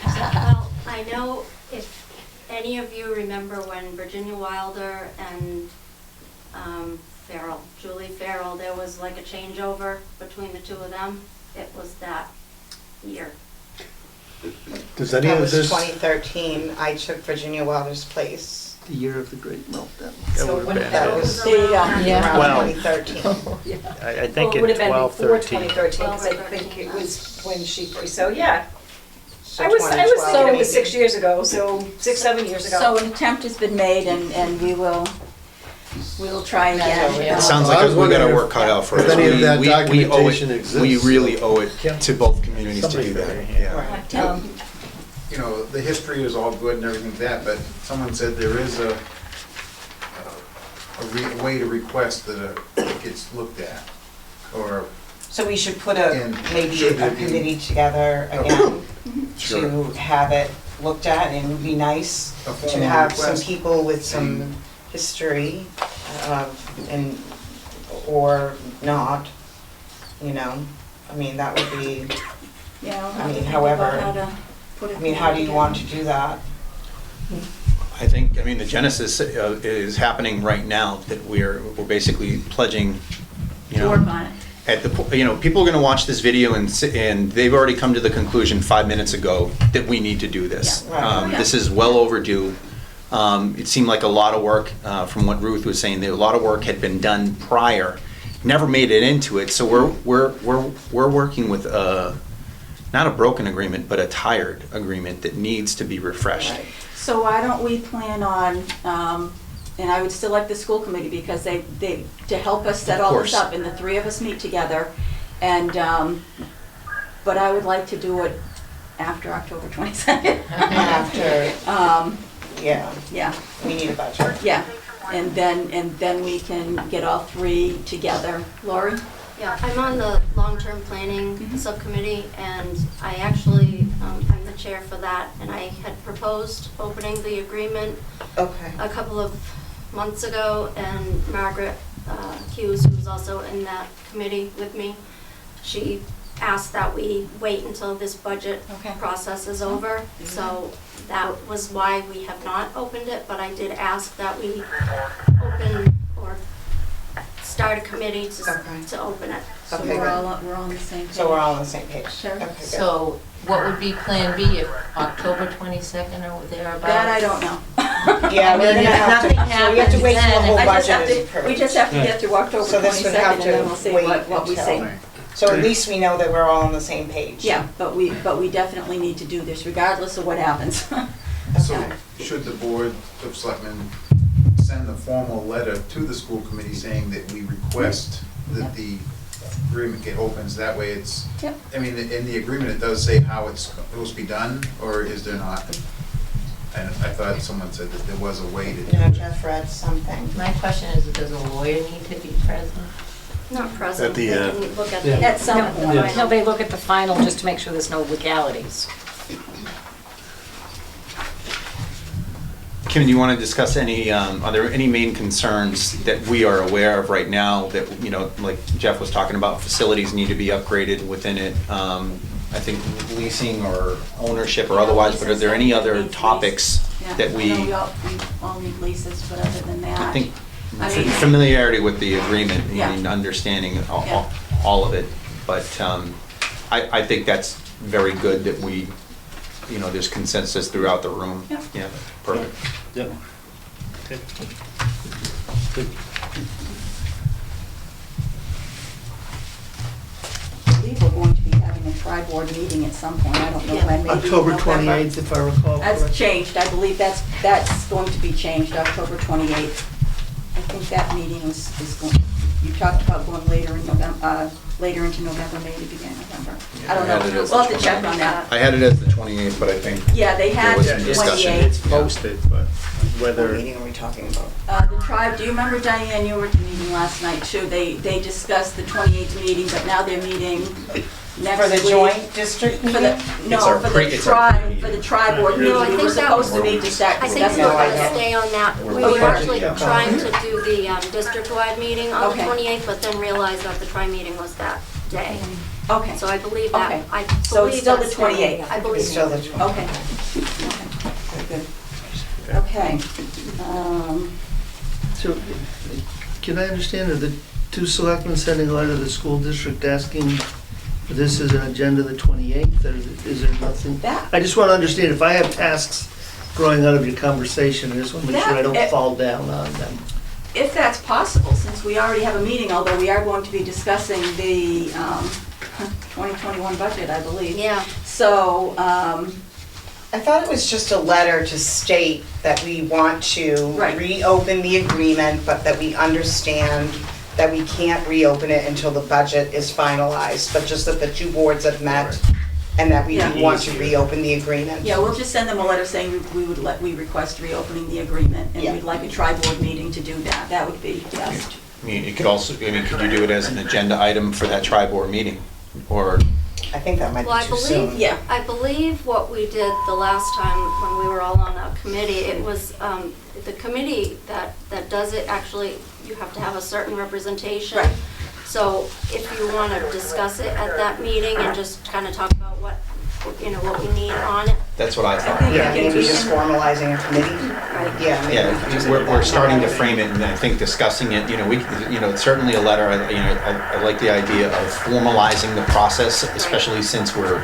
Well, I know if any of you remember when Virginia Wilder and Julie Farrell, there was like a changeover between the two of them. It was that year. Does any That of was this, 2013, I took Virginia Wilder's place. The year of the great meltdown. So would've when been- That was There you go. Yeah. around Well- 2013. I think Well, it would have been 12, before 13. 2013, because I think it was when she, so yeah. So I was 2012 thinking it was maybe. 6 years ago, so 6, 7 years ago. So an attempt has been made, and we'll try again. Yeah. It sounds I like was we got wondering our if- work cut out for if us. any of We- that we owe it- documentation exists. We really owe it to both communities to do Somebody's that, very- yeah. Tim? You know, the history is all good and everything like that, but someone said there is a way to request that it gets looked at, or, So we should put And maybe should a there be- committee together again Sure. to have it looked at, and it would be nice A to formal have some request. people with some history, and, or not, I mean, that would be, Yeah, we'll I have to mean, think however- about how to put it I mean, how do you together. want to do that? I think, the genesis is happening right now, that we're basically pledging, To work on it. at the, people are gonna watch this video and they've already come to the conclusion 5 minutes ago that we need to do this. Yeah, right. Oh, yeah. This is well overdue. It seemed like a lot of work, from what Ruth was saying, that a lot of work had been done prior, never made it into it, so we're working with not a broken agreement, but a tired agreement that needs to be refreshed. Right. So why don't we plan on, and I would still like the school committee, because to help us set Of all this course. up, and the three of us meet together, and, but I would like to do it after October 22nd. After, yeah, Yeah, we need a budget. yeah, and then we can get all three together. Lori? Yeah, I'm on the long-term planning Mhm. subcommittee, and I actually, I'm the chair for that, and I had proposed opening the agreement Okay. a couple of months ago, and Margaret Hughes, who was also in that committee with me, she asked that we wait until this budget Okay. process is over. So that was why we have not opened it, but I did ask that we open or start a committee Okay. to open it. So Okay, we're good. we're on the same page. So we're all on the same page? Sure. Okay, good. So what would be Plan B if October 22nd or thereabouts? That I don't know. Yeah, I we're mean, gonna if have to, nothing so we have to wait till the happens whole then, I just budget have is to, approved. we just have to get through October So this would 22nd, have and then to we'll see wait what we until- see. So at least we know that we're all on the same page. Yeah, but we definitely need to do this regardless of what happens. so should the Board of Selectmen send a formal letter to the school committee saying that we request that the agreement get opens, that way it's, Yep. I mean, in the agreement, it does say how it's supposed to be done, or is there not? And I thought someone said that there was a way to do You know, it. Jeff read something. My question is, does a lawyer need to be present? Not present, At the they end. can look at Yeah. the. At some No, point. no, they look at the final just to make sure there's no legalities. Kim, do you want to discuss any, are there any main concerns that we are aware of right now that, like Jeff was talking about, facilities need to be upgraded within it? I think leasing or ownership or otherwise, but are there any other topics Yeah, that I know we all need leases, but other than that. I think I mean- familiarity with the agreement Yeah. and understanding Yeah. all of it. But I think that's very good that we, there's consensus throughout the room. Yeah. Yeah, perfect. Yep. I believe we're going to be having a tri-board meeting at some point, I don't know when, maybe October November. 28th, if I recall That's correctly. changed, I believe that's going to be changed, October 28th. I think that meeting is going, you talked about going later in November, later into November, maybe beginning of November. I don't I had it know, as we'll the have to check on that. I had it as the 28th, but I think Yeah, they had There was the some discussion. 28th. It's posted, but What whether, meeting are we talking about? The tribe, do you remember, Diane, you were at the meeting last night too, they discussed the 28th meeting, but now they're meeting next For the week. joint district For meeting? the, no, our for pre- the it's our tribe, pre-meeting. for the tri board meeting, No, I we were think that supposed to was- be to start I think discussing we were I gonna know. stay on that. We Oh, were yeah. actually Yeah. trying to do the district-wide meeting on the Okay. 28th, but then realized that the tri-meeting was that day. Okay, So I believe Okay. that, I So it's believe still the that's 28th. I believe It's still so. the 28th. okay, okay, very good. Okay, So, can I understand, are the two selectmen sending a letter to the school district asking for this as an agenda the 28th, or is there nothing? that, I just want to understand, if I have tasks growing out of your conversation, I just want to make sure I That- don't fall down on them. if that's possible, since we already have a meeting, although we are going to be discussing the 2021 budget, I believe. Yeah, So, I thought it was just a letter to state that we want to Right. reopen the agreement, but that we understand that we can't reopen it until the budget is finalized, but just that the two boards have met and that we Yeah. want to reopen the agreement. yeah, we'll just send them a letter saying we request reopening the agreement, and Yeah. we'd like a tri-board meeting to do that, that would be best. I mean, it could also, I mean, could you do it as an agenda item for that tri-board meeting? Or, I think that might well, I be too soon. believe, Yeah. I believe what we did the last time when we were all on a committee, it was the committee that does it, actually, you have to have a certain representation. Right. So if you want to discuss it at that meeting and just kind of talk about what, what we need on it. that's what I thought. Yeah, maybe just formalizing a committee. Yeah. maybe we could Yeah, just we're do that. starting to frame it, and I think discussing it, it's certainly a letter, I like the idea of formalizing the process, especially since we're,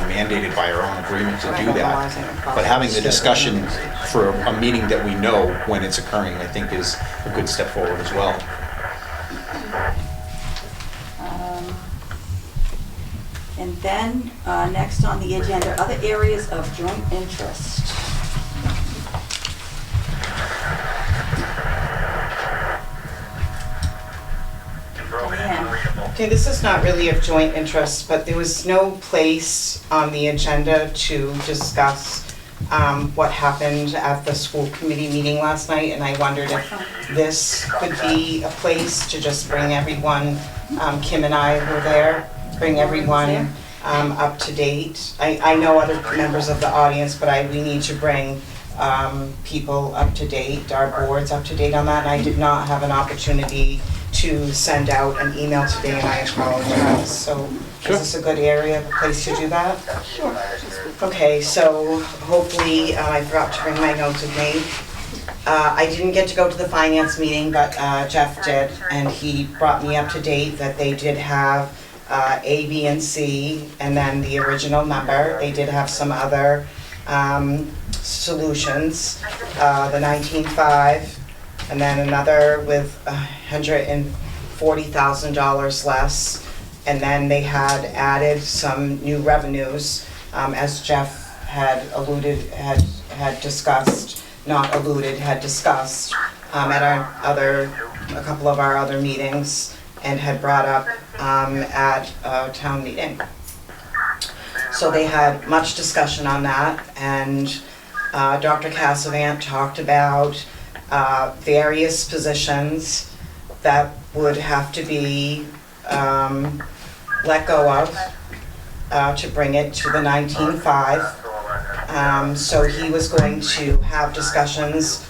mandated by our own agreement to do that. Formalizing the process. But having the discussion for a meeting that we know when it's occurring, I think is a good step forward as well. And then, next on the agenda, other areas of joint interest. Diane, Okay, this is not really of joint interest, but there was no place on the agenda to discuss what happened at the school committee meeting last night, and I wondered if this could be a place to just bring everyone, Kim and I were there, bring everyone up to date. I know other members of the audience, but we need to bring people up to date, our boards up to date on that, and I did not have an opportunity to send out an email today, and I apologize. So is this a good area, a place to do that? Sure. Okay, so hopefully, I forgot to bring my notes with me. I didn't get to go to the finance meeting, but Jeff did, and he brought me up to date that they did have A, B, and C, and then the original number. They did have some other solutions, the 19.5, and then another with $140,000 less. And then they had added some new revenues, as Jeff had alluded, had discussed, not alluded, had discussed at a couple of our other meetings, and had brought up at a town meeting. So they had much discussion on that, and Dr. Cassavant talked about various positions that would have to be let go of to bring it to the 19.5. So he was going to have discussions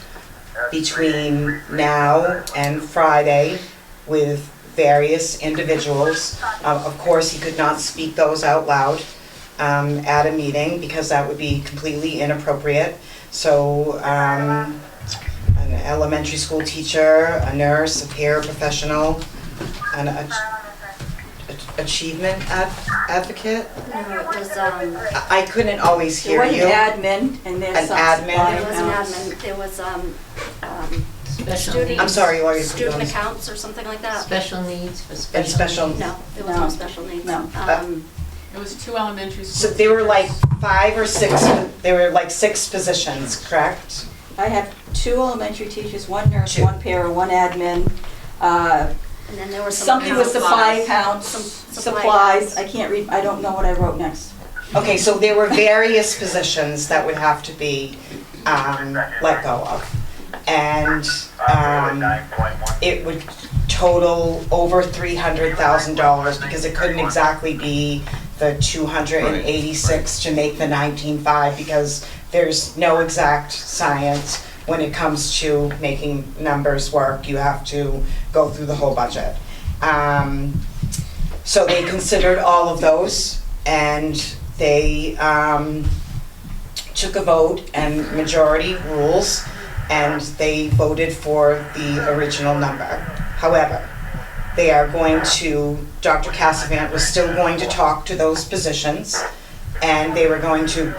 between now and Friday with various individuals. Of course, he could not speak those out loud at a meeting because that would be completely inappropriate. So an elementary school teacher, a nurse, a paraprofessional, an achievement advocate. No, it was, I couldn't always there hear was you. an admin, and there's An some admin. supply it was an accounts. admin, there was, Special student. needs. I'm sorry, Lori. Student accounts or something like that. Special needs for And special. special, No, there was No. no special needs. No. It was 2 elementary schools. so there were like 5 or 6, there were like 6 positions, correct? I have 2 elementary teachers, 1 nurse, 2. 1 para, 1 admin, And then there were some. something with supply supplies. accounts, Some supplies, accounts. I can't read, I don't know what I wrote next. Okay, so there were various positions that would have to be let go of. And it would total over $300,000 because it couldn't exactly be the 286 to make the 19.5 because there's no exact science when it comes to making numbers work. You have to go through the whole budget. So they considered all of those and they took a vote and majority rules and they voted for the original number. However, they are going to, Dr. Cassavant was still going to talk to those positions and they were going to,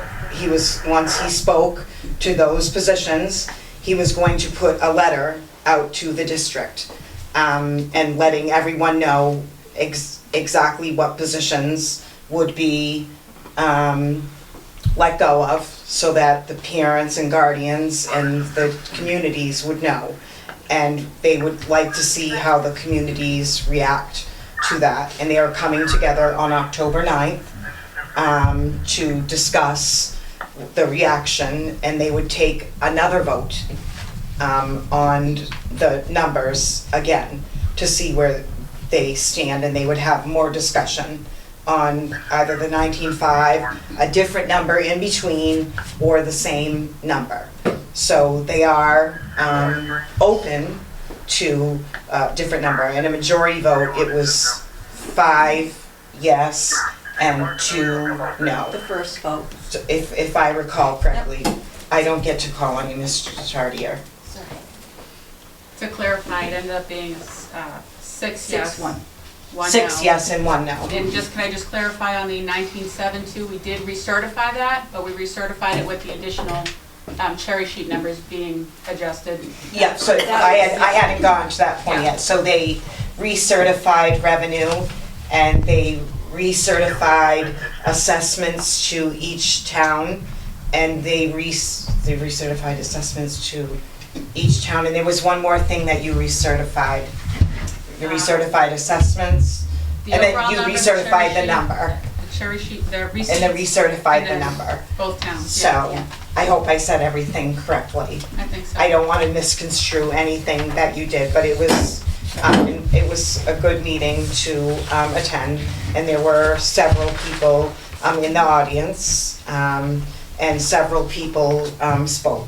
once he spoke to those positions, he was going to put a letter out to the district and letting everyone know exactly what positions would be let go of so that the parents and guardians and the communities would know. And they would like to see how the communities react to that. And they are coming together on October 9th to discuss the reaction and they would take another vote on the numbers again to see where they stand and they would have more discussion on either the 19.5, a different number in between, or the same number. So they are open to a different number. And a majority vote, it was 5 yes and 2 no. The first vote. So if I recall correctly. I don't get to call on you, Mr. Chartier. To clarify, it ended up being 6 yes, 6-1. 1 no. 6 yes and 1 no. And can I just clarify on the 19.7 too, we did recertify that, but we recertified it with the additional cherry sheet numbers being adjusted. Yeah, so I hadn't gone to that point yet. So they recertified revenue and they recertified assessments to each town and they recertified assessments to each town. And there was one more thing that you recertified. You recertified assessments The and then overall you number, recertified the cherry sheet, number The cherry sheet, the and then recertified the and then number. both towns, So yeah, I hope I said everything correctly. I think so. I don't want to misconstrue anything that you did, but it was a good meeting to attend, and there were several people in the audience, and several people spoke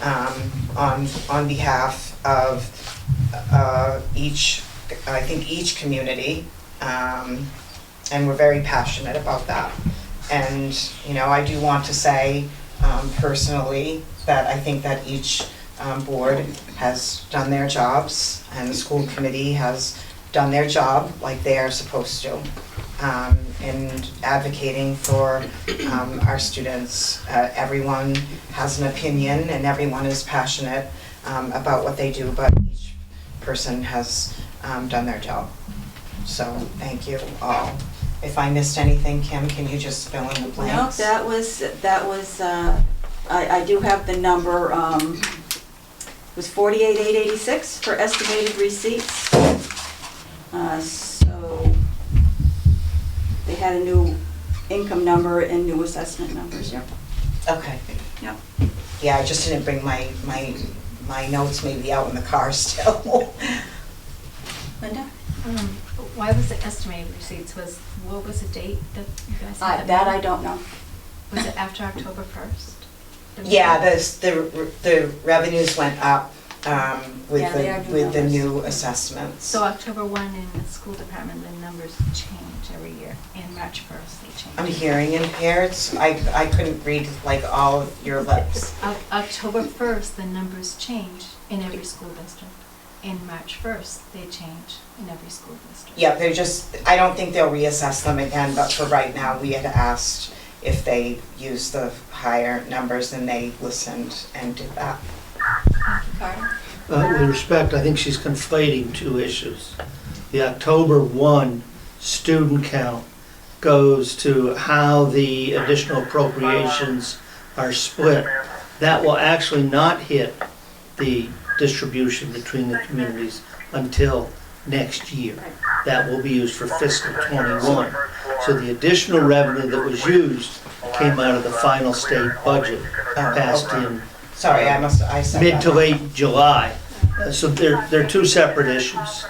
on behalf of each community, and we're very passionate about that. And, I do want to say personally that I think that each board has done their jobs and the school committee has done their job like they are supposed to in advocating for our students. Everyone has an opinion and everyone is passionate about what they do, but each person has done their job. So thank you all. If I missed anything, Kim, can you just fill in the No, blanks? that was, I do have the number, it was 48,886 for estimated receipts. So they had a new income number and new assessment numbers, yeah. Okay. Yep. Yeah, I just didn't bring my notes maybe out in the car still. Linda? Why was it estimated receipts? What was the date that you guys had? That I don't know. Was it after October 1st? Yeah, the revenues went up with Yeah, they are new with the numbers. new assessments. So October 1 in the school department, the numbers change every year, and March 1st they change. I'm hearing impaired, so I couldn't read like all of your lips. October 1st, the numbers change in every school district. And March 1st, they change in every school district. Yeah, I don't think they'll reassess them again, but for right now, we had asked if they used the higher numbers and they listened and did that. Carter? With respect, I think she's conflating two issues. The October 1 student count goes to how the additional appropriations are split. That will actually not hit the distribution between the communities until next year. That will be used for fiscal '21. So the additional revenue that was used came out of the final state budget passed in Sorry, I said mid that. to late July. So they're two separate issues.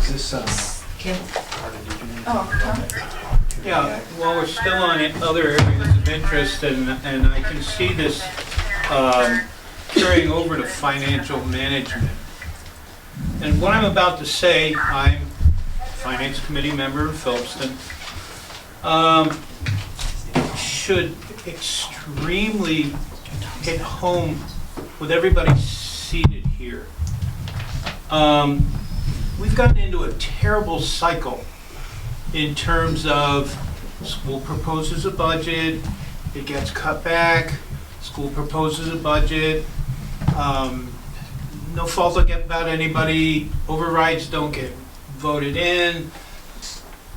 Is this, Kim? yeah, well, we're still on other areas of interest, and I can see this carrying over to financial management. And what I'm about to say, I'm a Finance Committee member of Phillipston, should extremely hit home with everybody seated here. We've gotten into a terrible cycle in terms of school proposes a budget, it gets cut back, school proposes a budget, no fault about anybody, overrides don't get voted in,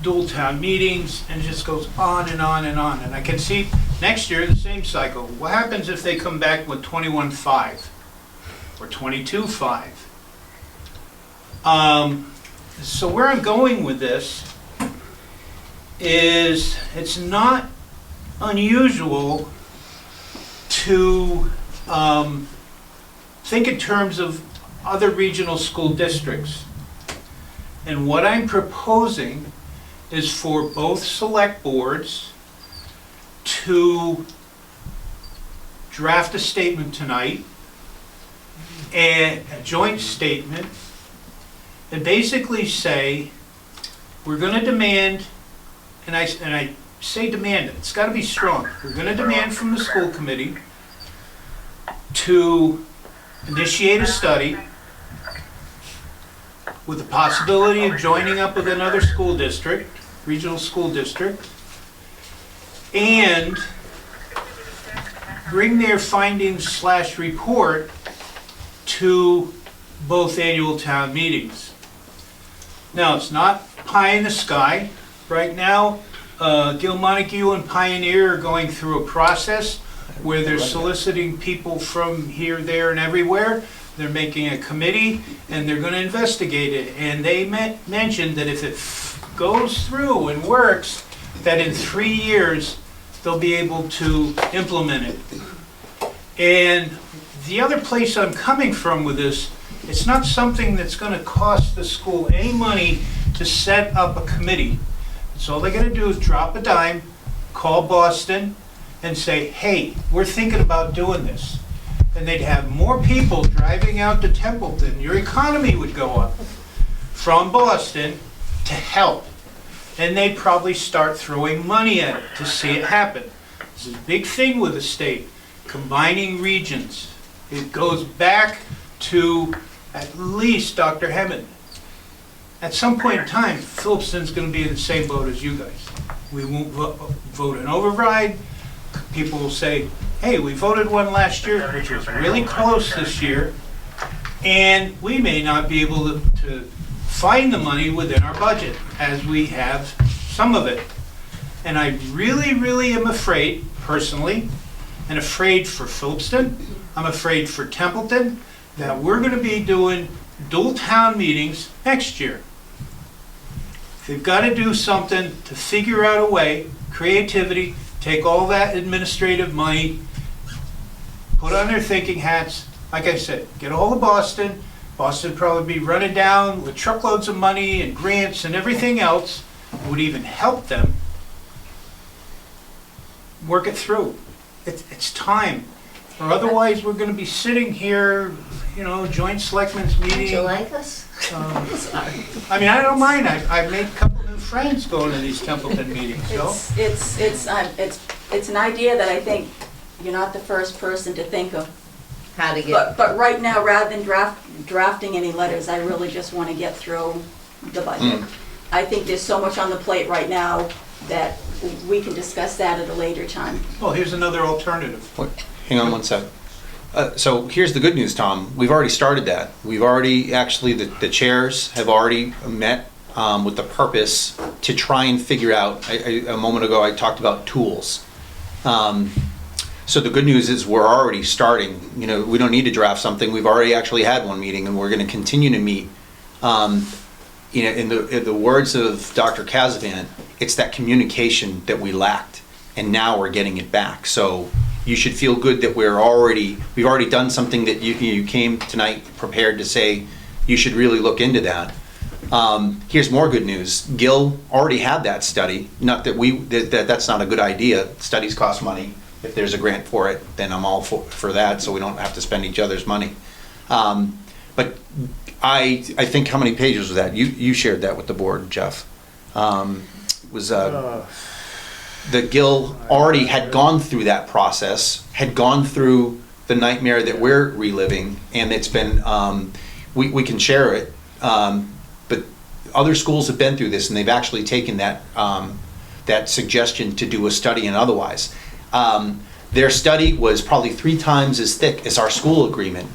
dual town meetings, and it just goes on and on and on. And I can see next year the same cycle. What happens if they come back with 21.5 or 22.5? So where I'm going with this is it's not unusual to think in terms of other regional school districts. And what I'm proposing is for both select boards to draft a statement tonight, and a joint statement, and basically say, we're gonna demand, and I say demand, it's gotta be strong, we're gonna demand from the school committee to initiate a study with the possibility of joining up with another school district, regional school district, and bring their findings / report to both annual town meetings. Now, it's not pie in the sky. Right now, Gil Montague and Pioneer are going through a process where they're soliciting people from here, there, and everywhere. They're making a committee, and they're going to investigate it. And they mentioned that if it goes through and works, that in 3 years, they'll be able to implement it. And the other place I'm coming from with this, it's not something that's going to cost the school any money to set up a committee. So all they got to do is drop a dime, call Boston, and say, hey, we're thinking about doing this. And they'd have more people driving out to Templeton. Your economy would go up from Boston to help. And they'd probably start throwing money at it to see it happen. This is a big thing with the state, combining regions. It goes back to at least Dr. Hammond. At some point in time, Phillipston's going to be in the same boat as you guys. We won't vote an override. People will say, hey, we voted one last year, which was really close this year, and we may not be able to find the money within our budget, as we have some of it. And I really, really am afraid, personally, and afraid for Phillipston, I'm afraid for Templeton, that we're going to be doing dual town meetings next year. They've got to do something to figure out a way, creativity, take all that administrative money, put on their thinking hats. Like I said, get a hold of Boston. Boston would probably be running down with truckloads of money and grants and everything else. It would even help them work it through. It's time. Or otherwise, we're going to be sitting here, you know, joint selectmen's meeting. Do you like us? I mean, I don't mind. I've made a couple new friends going to these Templeton meetings, so. It's an idea that I think you're not the first person to think of. How to get, But right now, rather than drafting any letters, I really just want to get through the budget. I think there's so much on the plate right now that we can discuss that at a later time. Well, here's another alternative. Wait, hang on one sec. So here's the good news, Tom. We've already started that. We've already, actually, the chairs have already met with the purpose to try and figure out, a moment ago I talked about tools. So the good news is we're already starting. You know, we don't need to draft something. We've already actually had one meeting, and we're going to continue to meet. You know, in the words of Dr. Casavan, it's that communication that we lacked, and now we're getting it back. So you should feel good that we've already done something that you came tonight prepared to say you should really look into that. Here's more good news. Gil already had that study. Not that that's not a good idea. Studies cost money. If there's a grant for it, then I'm all for that, so we don't have to spend each other's money. But I think, how many pages was that? You shared that with the board, Jeff. That Gil already had gone through that process, had gone through the nightmare that we're reliving, and it's been, we can share it, but other schools have been through this, and they've actually taken that, that suggestion to do a study and otherwise. Their study was probably 3 times as thick as our school agreement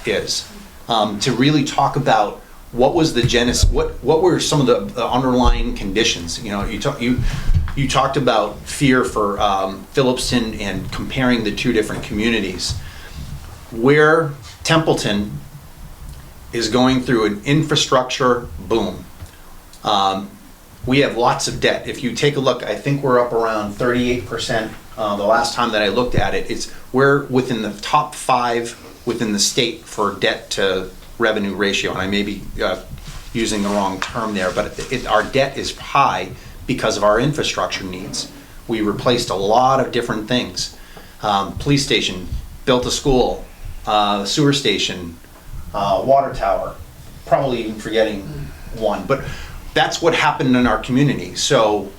is, to really talk about what was the genesis, what were some of the underlying conditions. You know, you talked about fear for Phillipston and comparing the 2 different communities. Where Templeton is going through an infrastructure boom. We have lots of debt. If you take a look, I think we're up around 38%. The last time that I looked at it, we're within the top 5 within the state for debt to revenue ratio. And I may be using the wrong term there, but our debt is high because of our infrastructure needs. We replaced a lot of different things. Police station, built a school, sewer station, water tower, probably even forgetting one. But that's what happened in our community. So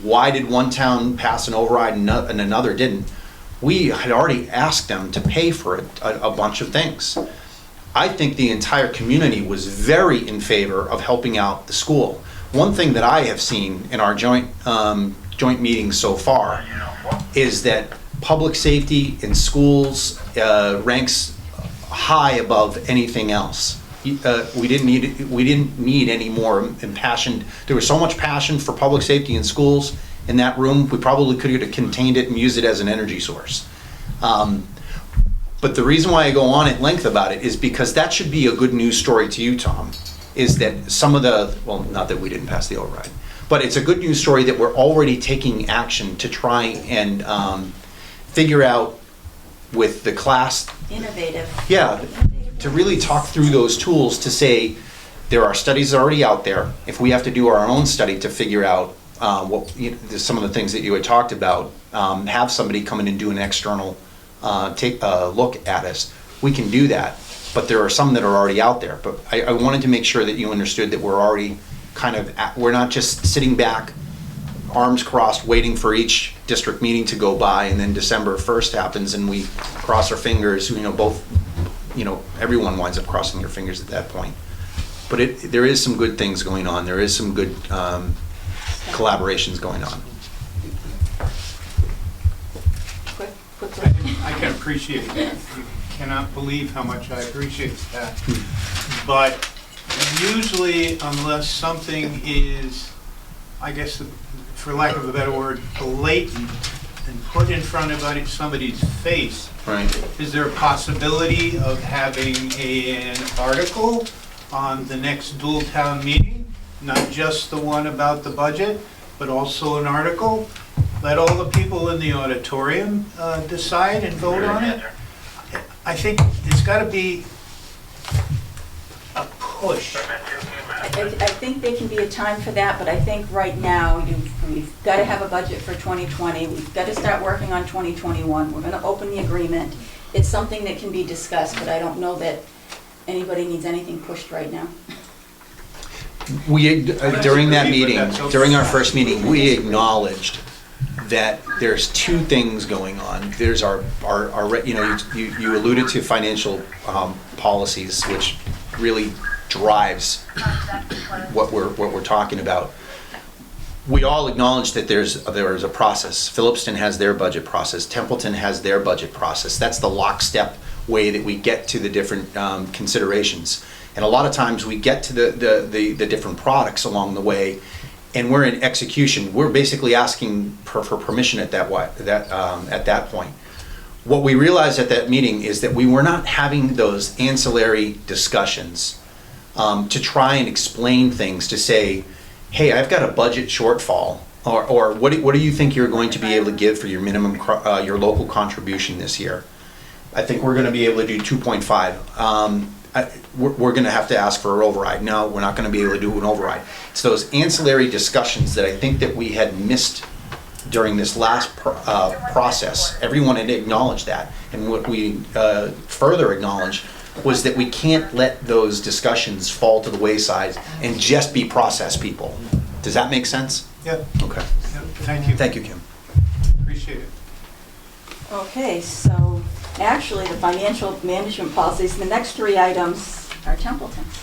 why did one town pass an override and another didn't? We had already asked them to pay for a bunch of things. I think the entire community was very in favor of helping out the school. One thing that I have seen in our joint meetings so far is that public safety in schools ranks high above anything else. We didn't need any more impassioned. There was so much passion for public safety in schools in that room. We probably could have contained it and used it as an energy source. But the reason why I go on at length about it is because that should be a good news story to you, Tom, is that some of the, well, not that we didn't pass the override, but it's a good news story that we're already taking action to try and figure out with the class. Innovative. Yeah, to really talk through those tools to say, there are studies already out there. If we have to do our own study to figure out some of the things that you had talked about, have somebody come in and do an external take a look at us, we can do that. But there are some that are already out there. But I wanted to make sure that you understood that we're already we're not just sitting back, arms crossed, waiting for each district meeting to go by, and then December 1st happens and we cross our fingers, everyone winds up crossing their fingers at that point. But there is some good things going on. There is some good collaborations going on. I can appreciate that. You cannot believe how much I appreciate that. But usually, unless something is, I guess, for lack of a better word, blatant and put in front of somebody's face, right, is there a possibility of having an article on the next dual town meeting? Not just the one about the budget, but also an article? Let all the people in the auditorium decide and vote on it. I think it's got to be a push. I think there can be a time for that, but I think right now we've got to have a budget for 2020. We've got to start working on 2021. We're going to open the agreement. It's something that can be discussed, but I don't know that anybody needs anything pushed right now. We during that meeting, during our first meeting, we acknowledged that there's 2 things going on. There's our you alluded to financial policies, which really drives what we're talking about. We all acknowledge that there is a process. Phillipston has their budget process. Templeton has their budget process. That's the lockstep way that we get to the different considerations. And a lot of times we get to the different products along the way, and we're in execution. We're basically asking for permission at that point. What we realized at that meeting is that we were not having those ancillary discussions to try and explain things, to say, hey, I've got a budget shortfall, or what do you think you're going to be able to give for your minimum, your local contribution this year? I think we're going to be able to do 2.5. We're going to have to ask for an override. No, we're not going to be able to do an override. It's those ancillary discussions that I think that we had missed during this last process. Everyone had acknowledged that, and what we further acknowledged was that we can't let those discussions fall to the wayside and just be process people. Does that make sense? Yep. Okay. Yep. Thank you. Thank you, Kim. Appreciate it. Okay, so actually, the financial management policies, the next three items are Templeton's.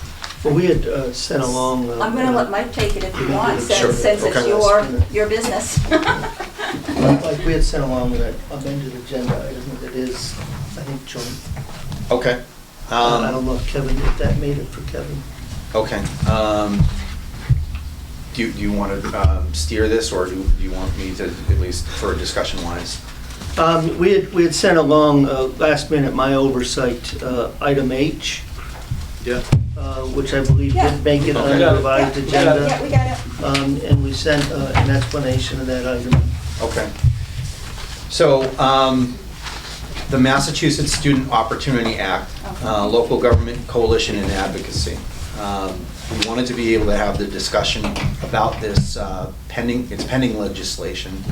Well, we had sent along. I'm gonna let Mike take it if you want, Sure. since it's Okay. your business. Like we had sent along that amended agenda item that is, I think, joint. Okay. I don't know if Kevin, if that made it for Kevin. Okay. Do you want to steer this, or do you want me to, at least for discussion wise? We had sent along, last minute, my oversight, item H, Yeah. which I believe Yeah. did make it on Okay. the revised agenda. Yeah, we got it. And we sent an explanation of that item. Okay. So, the Massachusetts Student Opportunity Act, Local Government Coalition and Advocacy. We wanted to be able to have the discussion about this pending legislation.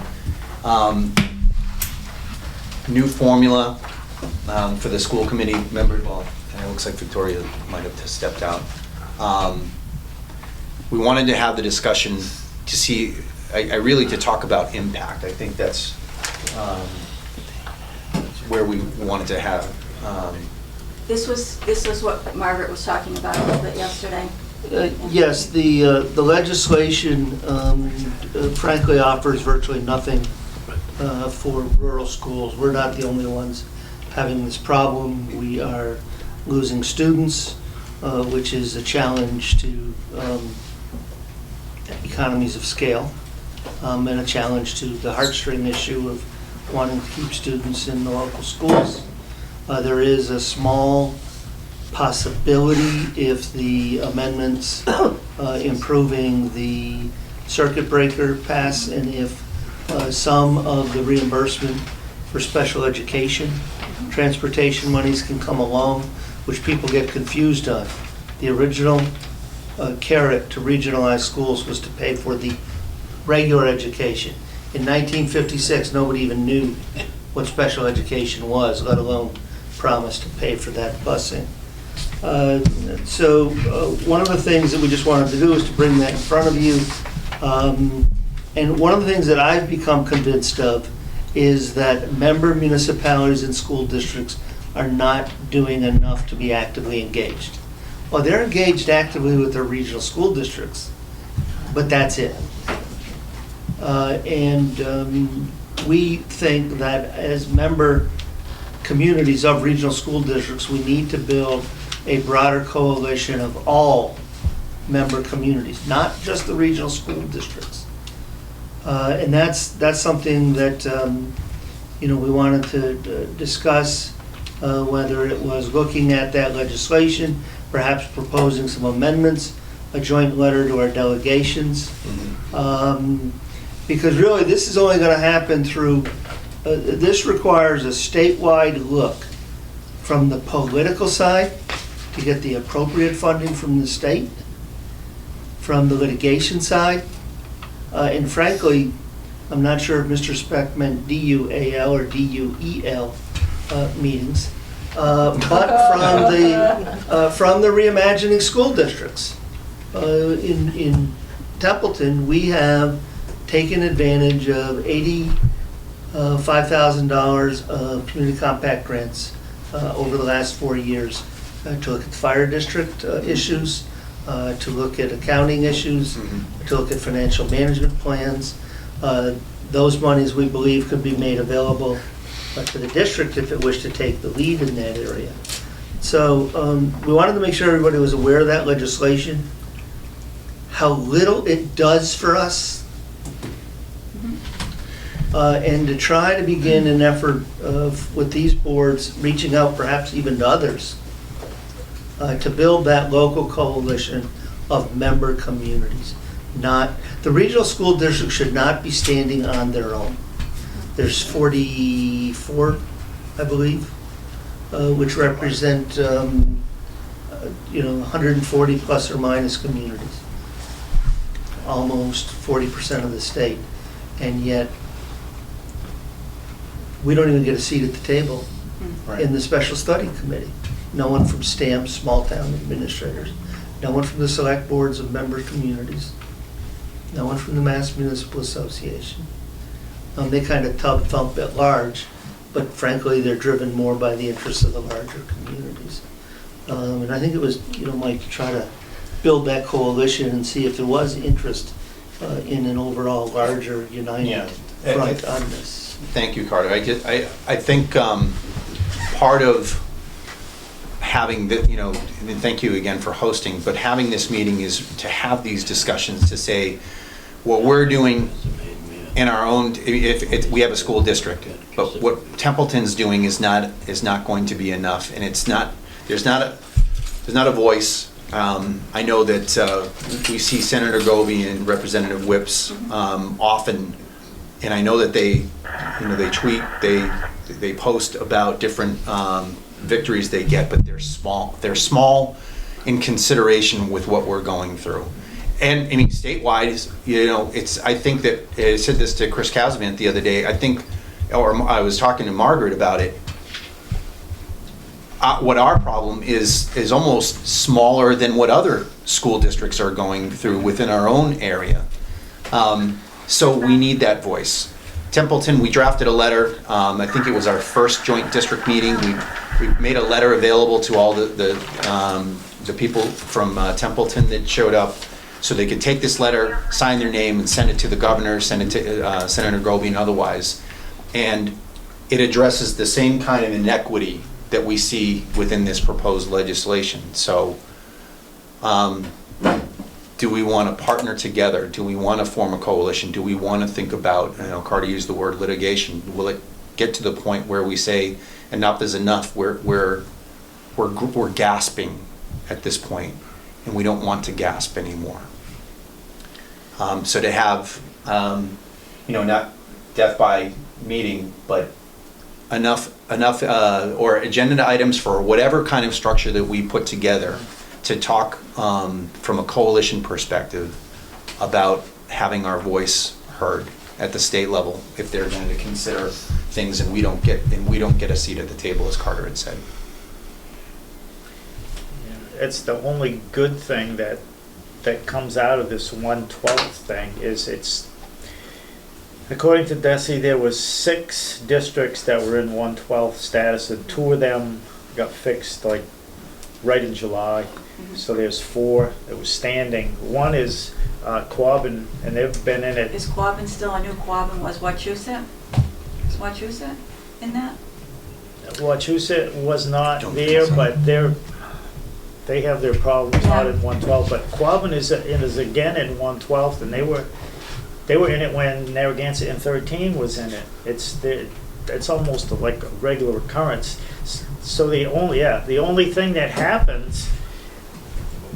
New formula for the school committee member, well, it looks like Victoria might have stepped out. We wanted to have the discussion to see, really to talk about impact. I think that's where we wanted to have. This was what Margaret was talking about a little bit yesterday. Yes, the legislation frankly offers virtually nothing for rural schools. We're not the only ones having this problem. We are losing students, which is a challenge to economies of scale, and a challenge to the heartstring issue of wanting to keep students in the local schools. There is a small possibility if the amendments improving the circuit breaker pass, and if some of the reimbursement for special education, transportation monies can come along, which people get confused on. The original carrot to regionalize schools was to pay for the regular education. In 1956, nobody even knew what special education was, let alone promise to pay for that busing. So one of the things that we just wanted to do is to bring that in front of you. And one of the things that I've become convinced of is that member municipalities and school districts are not doing enough to be actively engaged. Well, they're engaged actively with their regional school districts, but that's it. And we think that as member communities of regional school districts, we need to build a broader coalition of all member communities, not just the regional school districts. And that's something that we wanted to discuss, whether it was looking at that legislation, perhaps proposing some amendments, a joint letter to our delegations. Because really, this is only going to happen through, this requires a statewide look from the political side to get the appropriate funding from the state, from the litigation side, and frankly, I'm not sure if Mr. Speck meant DUAL or DUEL meetings, but from the reimagining school districts. In Templeton, we have taken advantage of $85,000 of community compact grants over the last 4 years to look at the fire district issues, to look at accounting issues, to look at financial management plans. Those monies, we believe, could be made available to the district if it wished to take the lead in that area. So we wanted to make sure everybody was aware of that legislation, how little it does for us, and to try to begin an effort of, with these boards, reaching out perhaps even to others, to build that local coalition of member communities. The regional school district should not be standing on their own. There's 44, I believe, which represent 140 plus or minus communities, almost 40% of the state, and yet we don't even get a seat at the table in the special study committee. No one from STAMP, small town administrators, no one from the select boards of member communities, no one from the Mass Municipal Association. They kind of thump at large, but frankly, they're driven more by the interests of the larger communities. And I think it was, Mike, to try to build that coalition and see if there was interest in an overall larger united front on this. Thank you, Carter. I think part of having the, and thank you again for hosting, but having this meeting is to have these discussions to say what we're doing in our own, if we have a school district, but what Templeton's doing is not going to be enough, and there's not a voice. I know that we see Senator Gov't and Representative Whips often, and I know that they tweet, they post about different victories they get, but they're small. They're small in consideration with what we're going through. And I mean, statewide, I think that, I said this to Chris Casavant the other day, or I was talking to Margaret about it. What our problem is almost smaller than what other school districts are going through within our own area. So we need that voice. Templeton, we drafted a letter. I think it was our first joint district meeting. We made a letter available to all the people from Templeton that showed up, so they could take this letter, sign their name, and send it to the governor, send it to Senator Gov't and otherwise. And it addresses the same kind of inequity that we see within this proposed legislation. So do we want to partner together? Do we want to form a coalition? Do we want to think about, Carter used the word litigation. Will it get to the point where we say enough is enough? We're gasping at this point, and we don't want to gasp anymore. So to have, not death by meeting, but enough or agenda items for whatever kind of structure that we put together to talk from a coalition perspective about having our voice heard at the state level if they're going to consider things and we don't get a seat at the table, as Carter had said. It's the only good thing that comes out of this 1/12 thing is it's, according to DESI, there was 6 districts that were in 1/12 status, and 2 of them got fixed like right in July. So there's 4 that was standing. One is Quabbin, and they've been in it. Is Quabbin still? I knew Quabbin was Wachusett. Is Wachusett in that? Wachusett was not Don't there, think so. but they have their problems not in 1/12. But Quabbin is again in 1/12, and they were in it when Narragansett in 13 was in it. It's almost like a regular occurrence. So the only thing that happens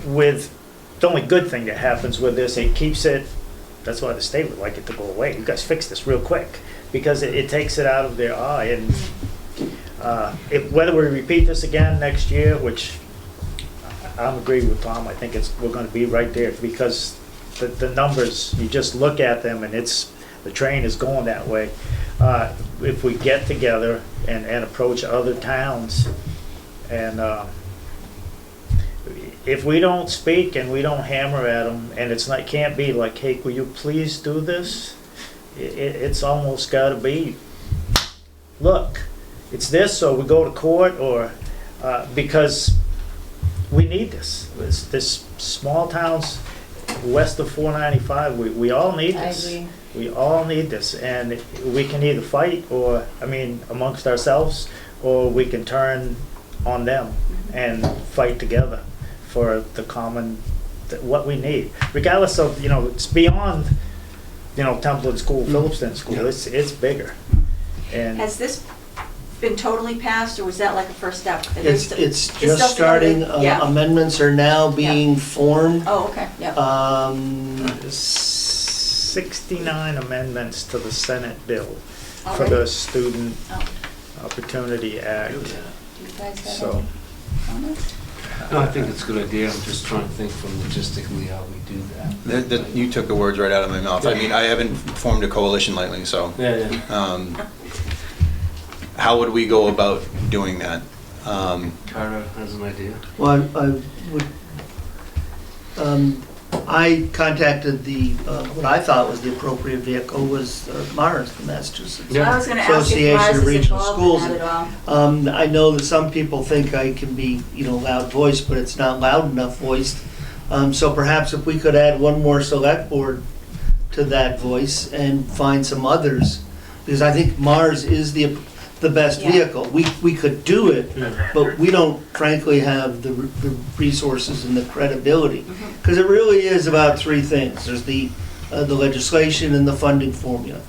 with, the only good thing that happens with this, it keeps it, that's why the state would like it to go away. You guys fix this real quick, because it takes it out of their eye. And whether we repeat this again next year, which I'm agreeing with Tom, I think we're going to be right there, because the numbers, you just look at them and the train is going that way. If we get together and approach other towns, and if we don't speak and we don't hammer at them, and can't be like, hey, will you please do this? It's almost got to be, look, it's this, or we go to court, or because we need this. This small towns west of 495, we all need I this. agree. We all need this, and we can either fight or, I mean, amongst ourselves, or we can turn on them and fight together for the common, what we need. Regardless of, you know, it's beyond, you know, Templeton School, Phillipston School, it's bigger. And Has this been totally passed, or was that like a first step? It's still just starting, yeah. amendments are now being formed. Oh, okay, yeah. 69 amendments to the Senate bill for Already? the Student Oh. Opportunity Act. Do you guys have So, any comments? No, I think it's a good idea. I'm just trying to think from logistically how we do that. You took the words right out of my mouth. I mean, I haven't formed a coalition lately, so. Yeah. How would we go about doing that? Carter has an idea. Well, I would, I contacted the, what I thought was the appropriate vehicle was MARS, the Massachusetts Yeah. I was gonna ask if Association Mars of is Regional involved Schools. in that at all. I know that some people think I can be, you know, loud voice, but it's not loud enough voiced. So perhaps if we could add one more select board to that voice and find some others, because I think Mars is the best Yeah. vehicle. We could do it, but we don't frankly have the resources and the credibility. Because it really is about three things. There's the legislation and the funding formula.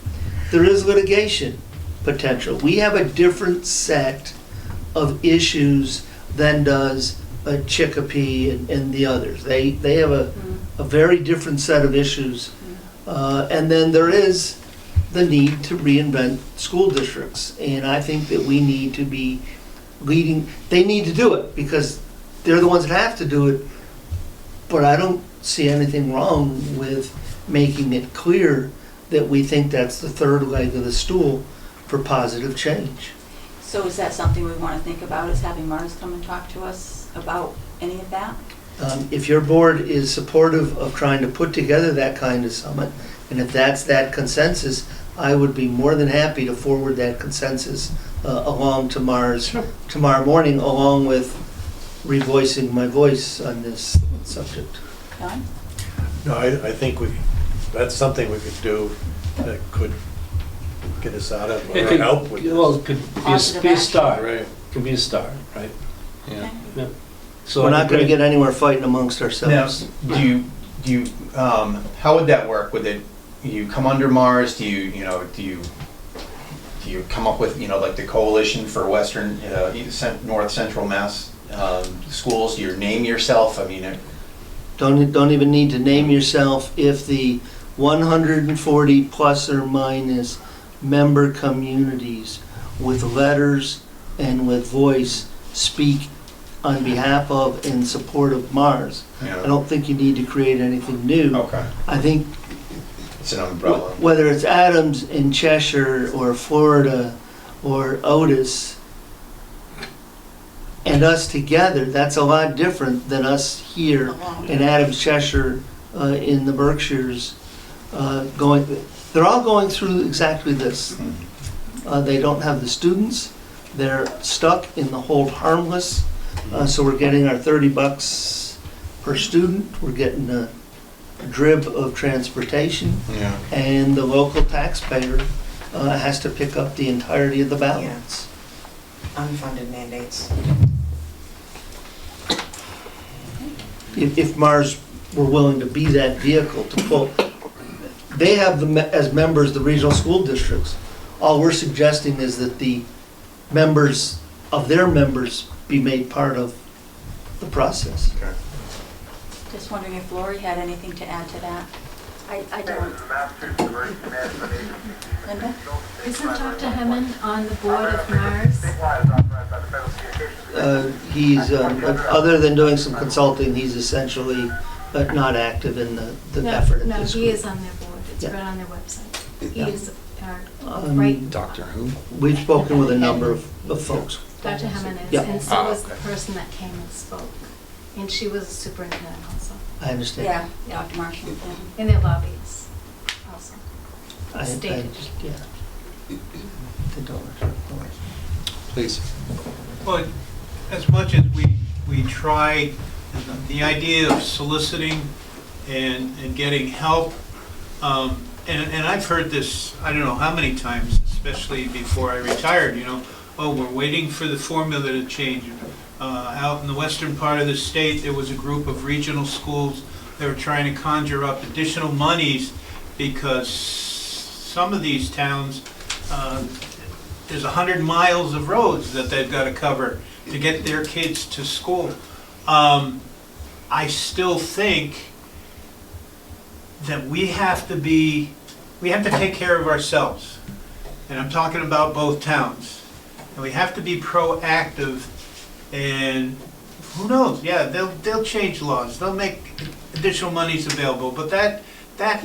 There is litigation potential. We have a different set of issues than does Chicopee and the others. They have a very different set of issues. And then there is the need to reinvent school districts. And I think that we need to be leading, they need to do it because they're the ones that have to do it. But I don't see anything wrong with making it clear that we think that's the third leg of the stool for positive change. So is that something we want to think about, is having Mars come and talk to us about any of that? If your board is supportive of trying to put together that kind of summit, and if that's that consensus, I would be more than happy to forward that consensus along to Mars tomorrow morning, along with revoicing my voice on this subject. Don? No, I think that's something we could do that could get us out of, It or could, help with well, this. it could be Positive a action. start. Right. It could be a start, right? Yeah. Okay. So We're I not gonna agree. get anywhere fighting amongst Now, ourselves. do you, how would that work? Would it, you come under Mars? Do you come up with, like the Coalition for Western, North Central Mass schools? Do you name yourself? I mean, Don't even need to name yourself if the 140 plus or minus member communities with letters and with voice speak on behalf of and support of Mars. Yeah. I don't think you need to create anything new. Okay. I think It's an umbrella. whether it's Adams in Cheshire or Florida or Otis and us together, that's a lot different than us here in Adams, Cheshire, in the Berkshires, they're all going through exactly this. They don't have the students, they're stuck in the hold harmless, so we're getting our $30 per student, we're getting a drib of transportation, Yeah. and the local taxpayer has to pick up the entirety of the balance. Unfunded mandates. If Mars were willing to be that vehicle to pull, they have as members the regional school districts. All we're suggesting is that the members of their members be made part of the process. Okay. Just wondering if Lori had anything to add to that. I don't. Linda? Isn't Dr. Hemmon on the board of Mars? He's, other than doing some consulting, he's essentially not active in the effort at No, this he group. is on their board. It's Yeah. right on their website. He Yeah. is, right, Doctor who? We've spoken with a number of folks. Dr. Hemmon is, Yeah. and so Ah, was the okay. person that came and spoke. And she was a superintendent also, I understand. Yeah, Dr. Marshall. in their lobbies also. I Stated. yeah. They don't. Please. Well, as much as we try the idea of soliciting and getting help, and I've heard this, I don't know how many times, especially before I retired, oh, we're waiting for the formula to change. Out in the western part of the state, there was a group of regional schools that were trying to conjure up additional monies because some of these towns, there's 100 miles of roads that they've got to cover to get their kids to school. I still think that we have to take care of ourselves. And I'm talking about both towns. And we have to be proactive, and who knows, yeah, they'll change laws, they'll make additional monies available, but that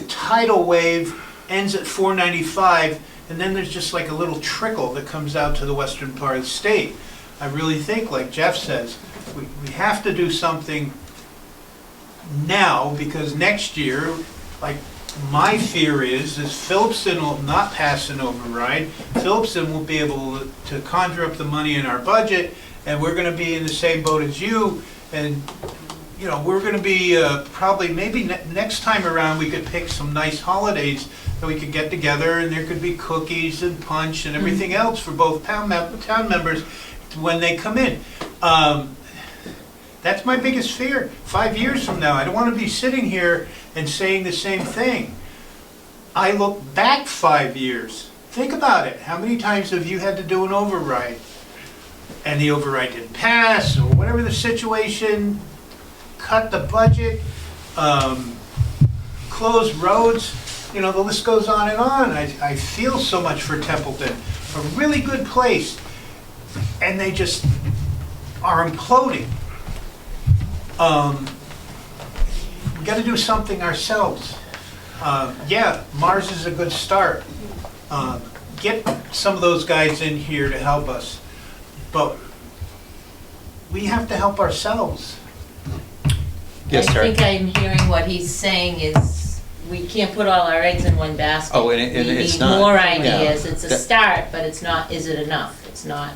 tidal wave ends at 495, and then there's just like a little trickle that comes out to the western part of the state. I really think, like Jeff says, we have to do something now, because next year, like, my fear is Phillipston will not pass an override. Phillipston will be able to conjure up the money in our budget, and we're going to be in the same boat as you. And we're going to be probably, maybe next time around, we could pick some nice holidays that we could get together, and there could be cookies and punch and everything else for both town members when they come in. That's my biggest fear. 5 years from now, I don't want to be sitting here and saying the same thing. I look back 5 years. Think about it. How many times have you had to do an override, and the override didn't pass, or whatever the situation, cut the budget, close roads, the list goes on and on. I feel so much for Templeton, a really good place, and they just are imploding. We got to do something ourselves. Yeah, Mars is a good start. Get some of those guys in here to help us, but we have to help ourselves. Yes, I Terry. think I'm hearing what he's saying is we can't put all our eggs in one basket. Oh, and it's not. We need more Yeah. ideas. It's a start, but it's not, is it enough? It's not,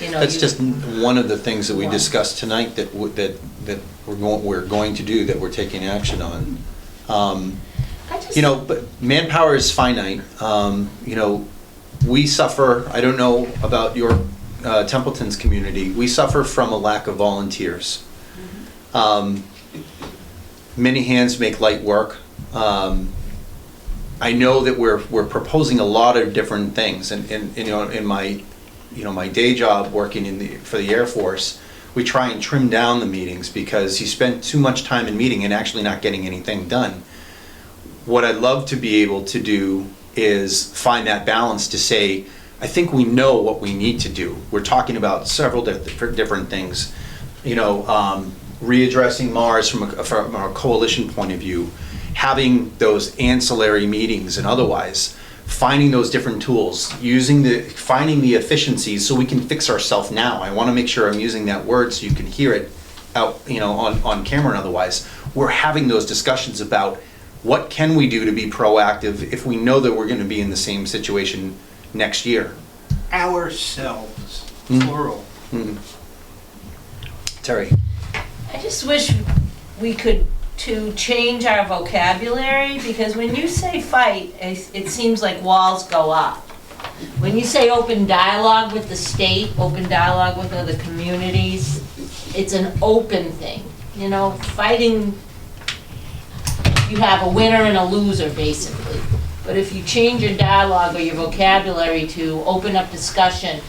That's just one of the things that we discussed tonight that we're going to do, that we're taking action on. But manpower is finite. We suffer, I don't know about your Templeton's community, we suffer from a lack of volunteers. Many hands make light work. I know that we're proposing a lot of different things, and in my day job working for the Air Force, we try and trim down the meetings because you spend too much time in meeting and actually not getting anything done. What I'd love to be able to do is find that balance to say, I think we know what we need to do. We're talking about several different things. Readdressing Mars from a coalition point of view, having those ancillary meetings and otherwise, finding those different tools, finding the efficiencies so we can fix ourselves now. I want to make sure I'm using that word so you can hear it out, on camera and otherwise. We're having those discussions about what can we do to be proactive if we know that we're going to be in the same situation next year. Ourselves, plural. Mm-hmm. Terry. I just wish we could to change our vocabulary, because when you say fight, it seems like walls go up. When you say open dialogue with the state, open dialogue with other communities, it's an open thing. Fighting, you have a winner and a loser, basically. But if you change your dialogue or your vocabulary to open up discussion,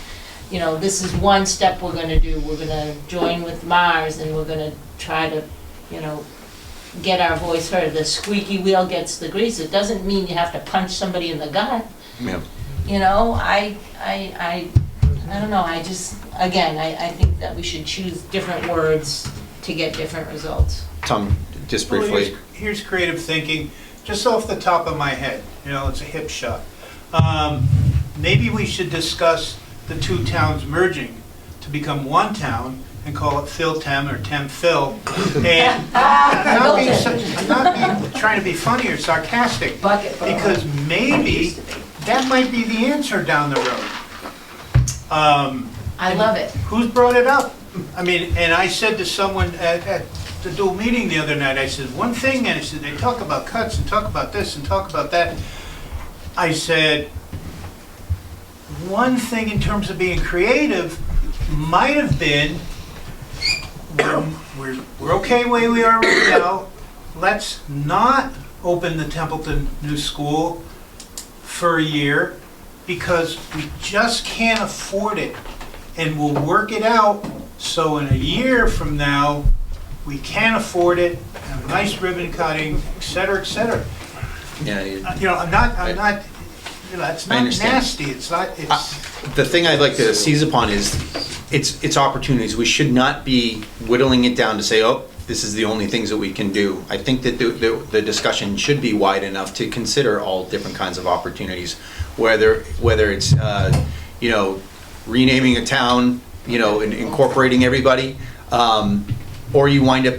this is one step we're gonna do. We're gonna join with Mars, and we're gonna try to, get our voice heard. The squeaky wheel gets the grease. It doesn't mean you have to punch somebody in the gut. Yeah. I don't know. I think that we should choose different words to get different results. Tom, just briefly. Well, here's creative thinking, just off the top of my head. It's a hip shot. Maybe we should discuss the two towns merging to become one town and call it Phil-Tem or Tem-Phil. And I'm not trying to be funny or sarcastic, because maybe that might be the answer down the road. I love it. Who's brought it up? And I said to someone at the dual meeting the other night, I said, one thing, and I said, they talk about cuts and talk about this and talk about that. I said, one thing in terms of being creative might have been, we're okay the way we are right now, let's not open the Templeton new school for a year because we just can't afford it. And we'll work it out so in a year from now, we can afford it, have a nice ribbon cutting, et cetera, et cetera. Yeah, I'm not, it's I not understand. nasty, it's not, it's, the thing I'd like to seize upon is it's opportunities. We should not be whittling it down to say, oh, this is the only things that we can do. I think that the discussion should be wide enough to consider all different kinds of opportunities, whether it's renaming a town, and incorporating everybody, or you wind up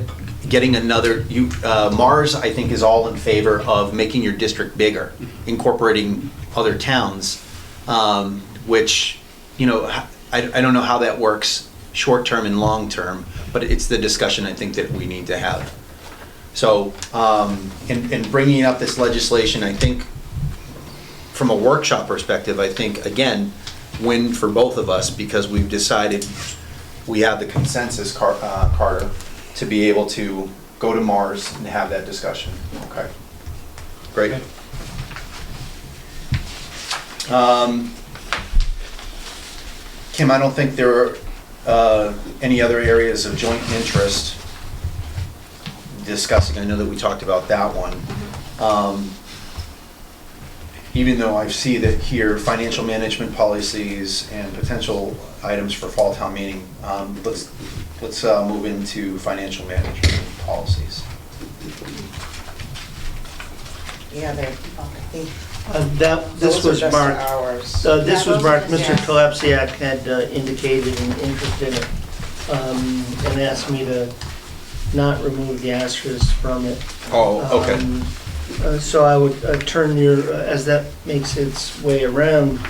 getting another. Mars, I think, is all in favor of making your district bigger, incorporating other towns, which I don't know how that works short term and long term, but it's the discussion I think that we need to have. So, in bringing up this legislation, I think from a workshop perspective, I think, again, win for both of us because we've decided we have the consensus, Carter, to be able to go to Mars and have that discussion. Okay, great. Kim, I don't think there are any other areas of joint interest discussing. I know that we talked about that one. Even though I see that here, financial management policies and potential items for fall town meeting, let's move into financial management policies. Yeah, I think This those are was just marked. ours. This was marked, Yeah. Mr. Phillipston had indicated an interest in it, and asked me to not remove the asterisk from it. Oh, okay. So I would turn as that makes its way around,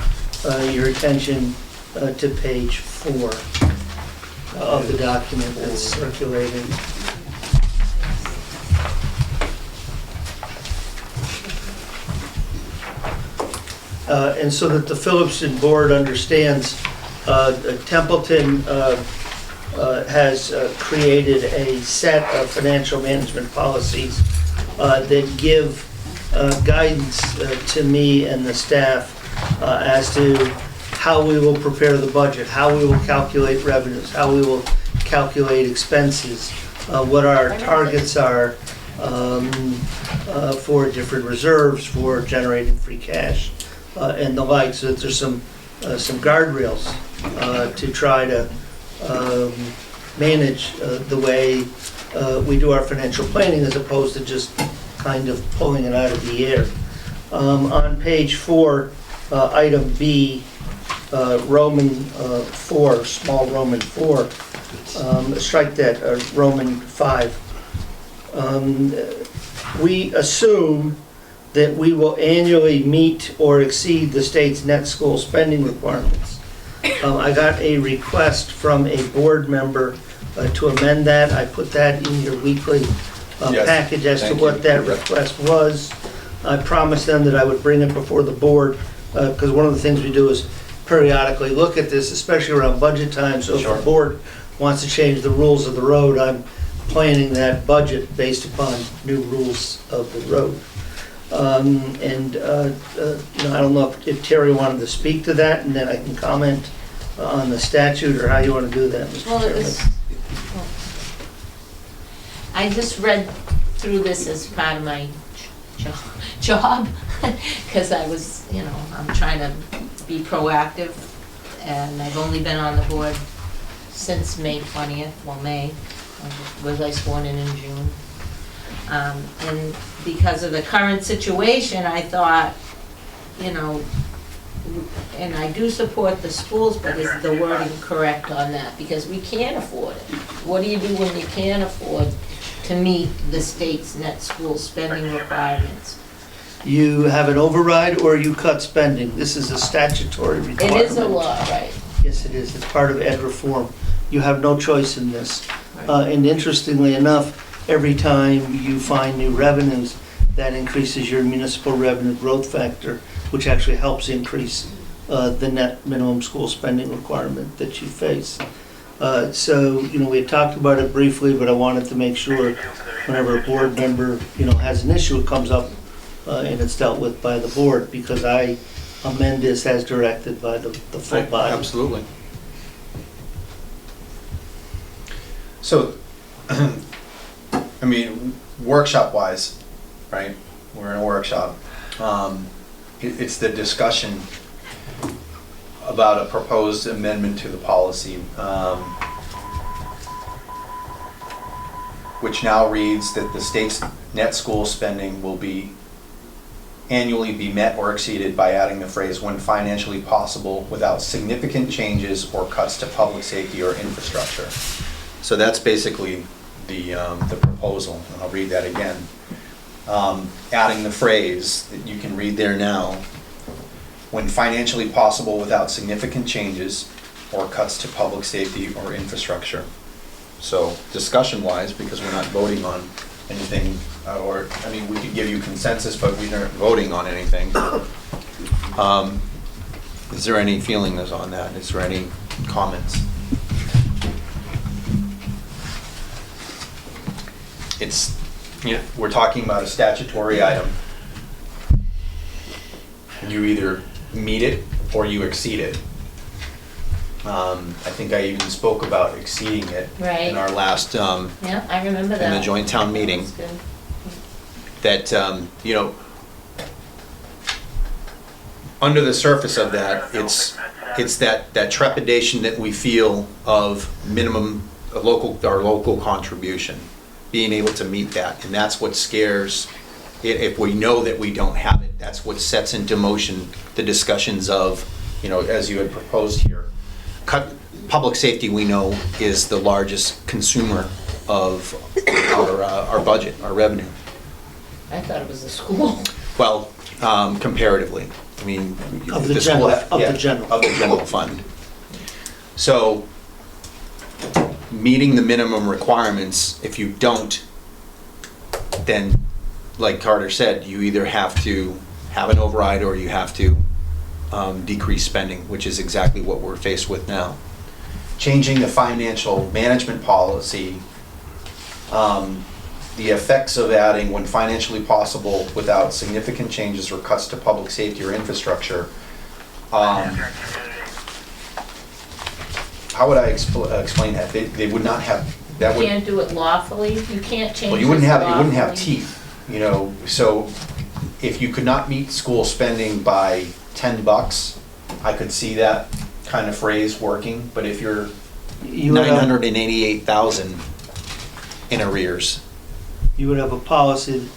your attention to page 4 of the document that's circulating. And so that the Phillipston board understands, Templeton has created a set of financial management policies that give guidance to me and the staff as to how we will prepare the budget, how we will calculate revenues, how we will calculate expenses, what our targets are for different reserves, for generating free cash, and the like, so that there's some guardrails to try to manage the way we do our financial planning as opposed to just kind of pulling it out of the air. On page 4, item B, Roman 4, small Roman 4, strike that, Roman 5. We assume that we will annually meet or exceed the state's net school spending requirements. I got a request from a board member to amend that. I put that in your weekly Yes, package as to thank what you. that request was. I promised them that I would bring it before the board, because one of the things we do is periodically look at this, especially around budget time, so if Sure. the board wants to change the rules of the road, I'm planning that budget based upon new rules of the road. I don't know if Terry wanted to speak to that, and then I can comment on the statute, or how you want to do that, Mr. Well, Chairman. I just read through this as part of my job, because I was, I'm trying to be proactive, and I've only been on the board since May 20th, May. Was I sworn in June? And because of the current situation, I thought, and I do support the schools, but is the wording correct on that? Because we can't afford it. What do you do when you can't afford to meet the state's net school spending requirements? You have an override or you cut spending. This is a statutory It requirement. is a law, right? Yes, it is. It's part of ed reform. You have no choice in this. And interestingly enough, every time you find new revenues, that increases your municipal revenue growth factor, which actually helps increase the net minimum school spending requirement that you face. So, we had talked about it briefly, but I wanted to make sure whenever a board member, has an issue, it comes up and it's dealt with by the board, because I amend this as directed by the full body. Absolutely. So, I mean, workshop-wise, right? We're in a workshop. It's the discussion about a proposed amendment to the policy, which now reads that the state's net school spending will annually be met or exceeded by adding the phrase "when financially possible without significant changes or cuts to public safety or infrastructure." So that's basically the proposal, and I'll read that again. Adding the phrase that you can read there now, "when financially possible without significant changes or cuts to public safety or infrastructure." So discussion-wise, because we're not voting on anything, we could give you consensus, but we aren't voting on anything. Is there any feelings on that? Is there any comments? We're talking about a statutory item. You either meet it or you exceed it. I think I even spoke about exceeding it in our last, Yeah, I remember that. in the joint town meeting. That's good. That, under the surface of that, it's that trepidation that we feel of minimum, our local contribution, being able to meet that, and that's what scares, if we know that we don't have it, that's what sets into motion the discussions of, as you had proposed here. Public safety, we know, is the largest consumer of our budget, our revenue. I thought it was the school. Well, comparatively, I mean. Of the general fund. So, meeting the minimum requirements, if you don't, then, like Carter said, you either have to have an override or you have to decrease spending, which is exactly what we're faced with now. Changing the financial management policy, the effects of adding "when financially possible without significant changes or cuts to public safety or infrastructure." How would I explain that? They would not have, that would. You can't do it lawfully, you can't change Well, it you wouldn't have lawfully. teeth, so if you could not meet school spending by $10, I could see that kind of phrase working, but if you're You would have- 988,000 in arrears. You would have a policy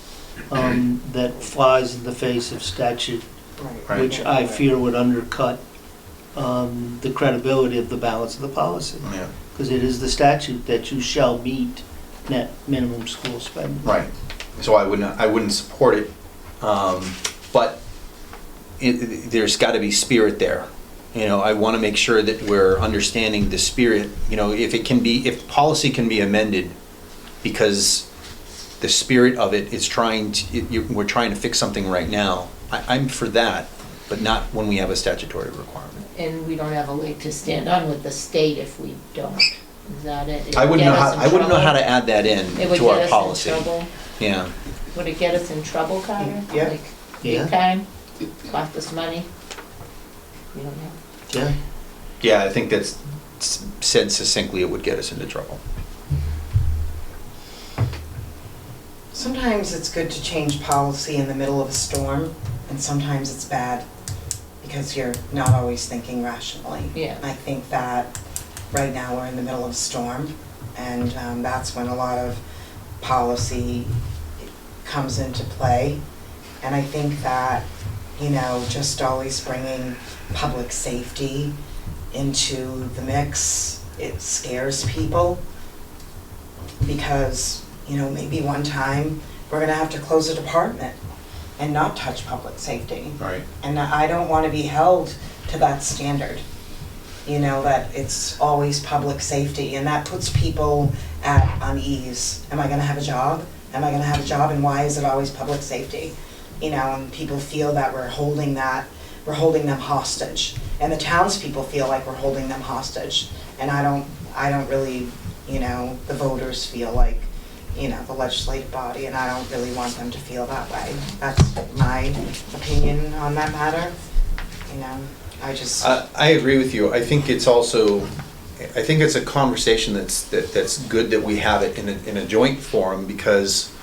that flies in the face of statute, Right. which I fear would undercut the credibility of the balance of the policy. Yeah. Because it is the statute that you shall meet net minimum school spending. Right, so I wouldn't support it, but there's gotta be spirit there. I wanna make sure that we're understanding the spirit, if policy can be amended, because the spirit of it is we're trying to fix something right now. I'm for that, but not when we have a statutory requirement. And we don't have a leg to stand on with the state if we don't. Is that it? It I would wouldn't get know us in how, I wouldn't know how trouble? to add that in It would to our get us in policy. trouble? Yeah. Would it get us in trouble, Carter? Yeah. Like, Yeah. big time? Cost us money? We don't know. Yeah. Yeah, I think that's said succinctly, it would get us into trouble. Sometimes it's good to change policy in the middle of a storm, and sometimes it's bad because you're not always thinking rationally. Yeah. I think that right now we're in the middle of a storm, and that's when a lot of policy comes into play. And I think that, just always bringing public safety into the mix, it scares people because, maybe one time we're gonna have to close a department and not touch public safety. Right. And I don't wanna be held to that standard, that it's always public safety, and that puts people at unease. Am I gonna have a job? Am I gonna have a job, and why is it always public safety? You know, and people feel that we're holding them hostage. And the townspeople feel like we're holding them hostage. And I don't really, you know, the voters feel like, you know, the legislative body, and I don't really want them to feel that way. That's my opinion on that matter. You know, I agree with you. I think it's a conversation that's good that we have it in a joint forum, because,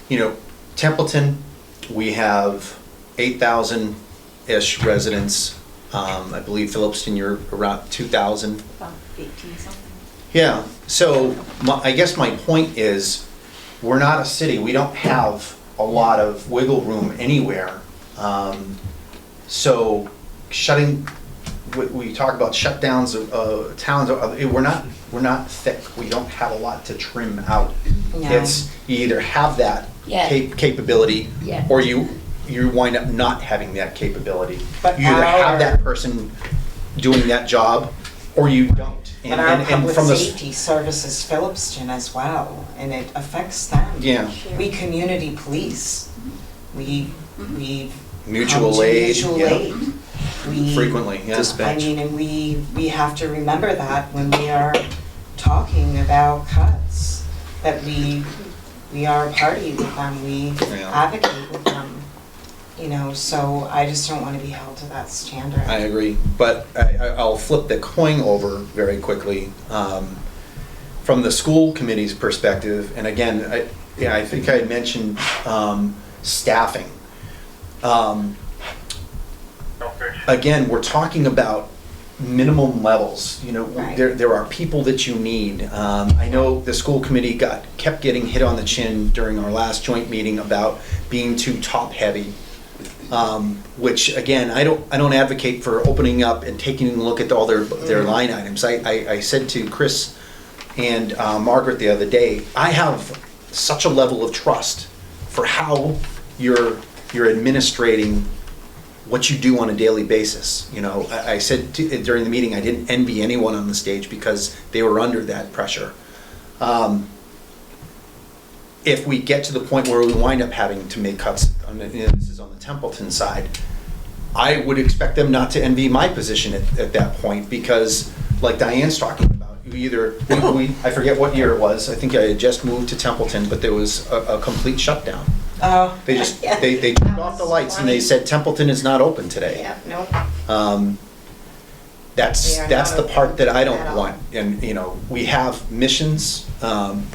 you know, Templeton, we have 8,000-ish residents. I believe Phillipston, you're around 2,000. About 18 something. Yeah, so I guess my point is, we're not a city, we don't have a lot of wiggle room anywhere. So we talk about shutdowns of towns, we're not thick, we don't have a lot to trim out. Yeah. You either have that Yeah. capability, Yeah. or you wind up not having that capability. But You either have our- that person doing that job, or you don't. But our public from the safety services Phillipston as well, and it affects them. Yeah. We community police. We Mutual come to aid, mutual yeah. aid. We, Frequently, yeah. I mean, and we have to remember that when we are talking about cuts, that we are a party with them, we Yeah. advocate with them. You know, so I just don't want to be held to that standard. I agree, but I'll flip the coin over very quickly. From the school committee's perspective, and again, I think I had mentioned staffing. Again, we're talking about minimum levels. You know, Right. there are people that you need. I know the school committee kept getting hit on the chin during our last joint meeting about being too top-heavy. Which again, I don't advocate for opening up and taking a look at all their line items. I said to Chris and Margaret the other day, I have such a level of trust for how you're administrating what you do on a daily basis. You know, I said during the meeting, I didn't envy anyone on the stage because they were under that pressure. If we get to the point where we wind up having to make cuts, this is on the Templeton side, I would expect them not to envy my position at that point, because like Diane's talking about, I forget what year it was, I think I had just moved to Templeton, but there was a complete shutdown. Oh. They turned off the lights and they said Templeton is not open today. Yeah, no. That's We are the not part that I at don't all. want. And, you know, we have missions,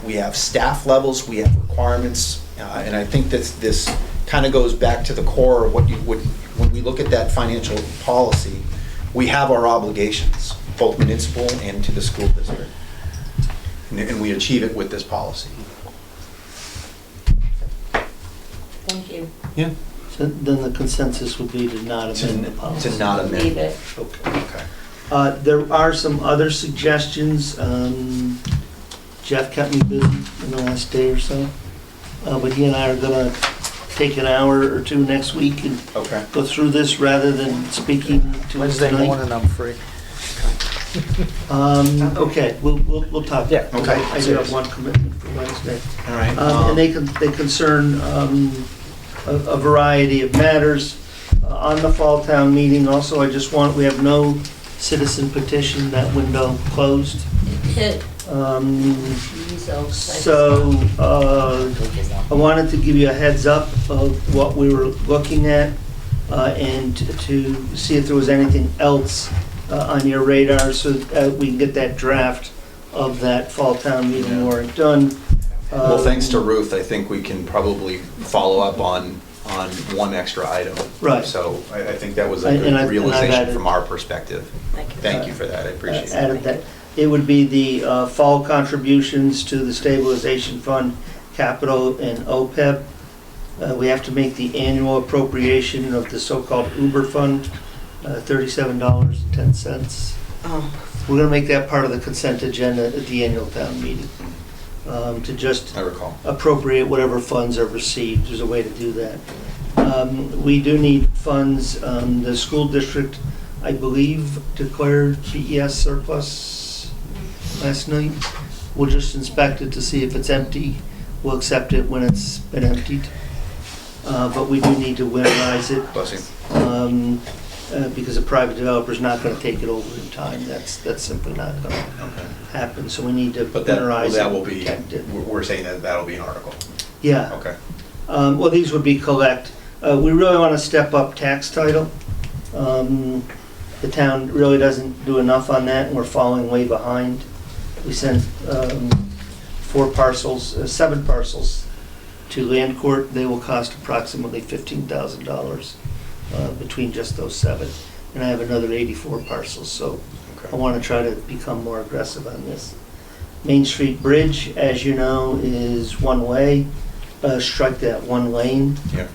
we have staff levels, we have requirements, and I think that this kind of goes back to the core of what when we look at that financial policy, we have our obligations, both municipal and to the school district. And we achieve it with this policy. Thank you. Yeah. So then the consensus would be to not amend the policy. To not amend. Leave it. Okay. There are some other suggestions. Jeff kept me busy in the last day or so. But he and I are gonna take an hour or two next week and Okay. go through this rather than speaking to us Wednesday tonight. morning, I'm free. Okay, we'll talk. Yeah. Okay, I do have one commitment for Wednesday. All right. And they concern a variety of matters. On the fall town meeting also, we have no citizen petition, that window closed. Hit. So, I wanted to give you a heads up of what we were looking at, and to see if there was anything else on your radar, so we can get that draft of that fall town meeting warrant done. Well, thanks to Ruth, I think we can probably follow up on one extra item. Right. So I think that was a And I've good realization added- from our perspective. Thank you. Thank you for that, I appreciate Added it. that. It would be the fall contributions to the stabilization fund, capital, and OPEB. We have to make the annual appropriation of the so-called Uber fund, $37.10. Oh, We're gonna make that part of the consent agenda at the annual town meeting, to just I recall. appropriate whatever funds are received. There's a way to do that. We do need funds. The school district, I believe, declared PES surplus last night. We'll just inspect it to see if it's empty. We'll accept it when it's been emptied. But we do need to winterize it. Bless you. Because a private developer's not gonna take it over in time. That's simply not gonna happen. So we need to But that winterize it. will be, protect it. we're saying that that'll be an article. Yeah. Okay. Well, these would be collect. We really want to step up tax title. The town really doesn't do enough on that, and we're falling way behind. We sent 7 parcels to land court. They will cost approximately $15,000 between just those 7. And I have another 84 parcels, so I want to try to become more aggressive on this. Main Street Bridge, as you know, is one way. Strike that 1 lane. Yeah.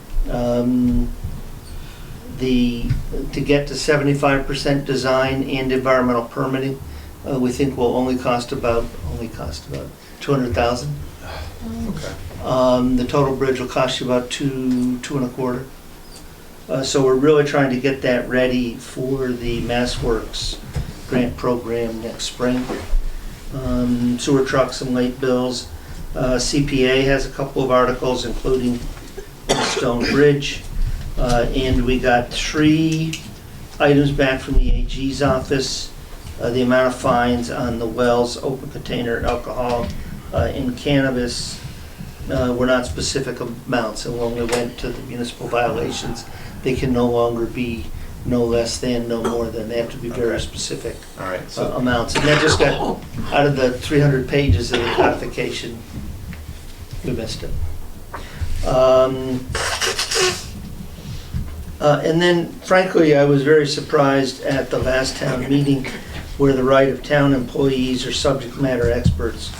To get to 75% design and environmental permitting, we think will only cost about $200,000. Okay. The total bridge will cost you about $2.25. So we're really trying to get that ready for the MassWorks grant program next spring. Sewer trucks and late bills. CPA has a couple of articles, including the Stone Bridge. And we got 3 items back from the AG's office. The amount of fines on the wells, open container alcohol, and cannabis were not specific amounts. And when we went to the municipal violations, they can no longer be no less than, no more than. They have to be very specific All right. So amounts. And that just got, out of the 300 pages of the codification, we missed it. And then, frankly, I was very surprised at the last town meeting where the right of town employees or subject matter experts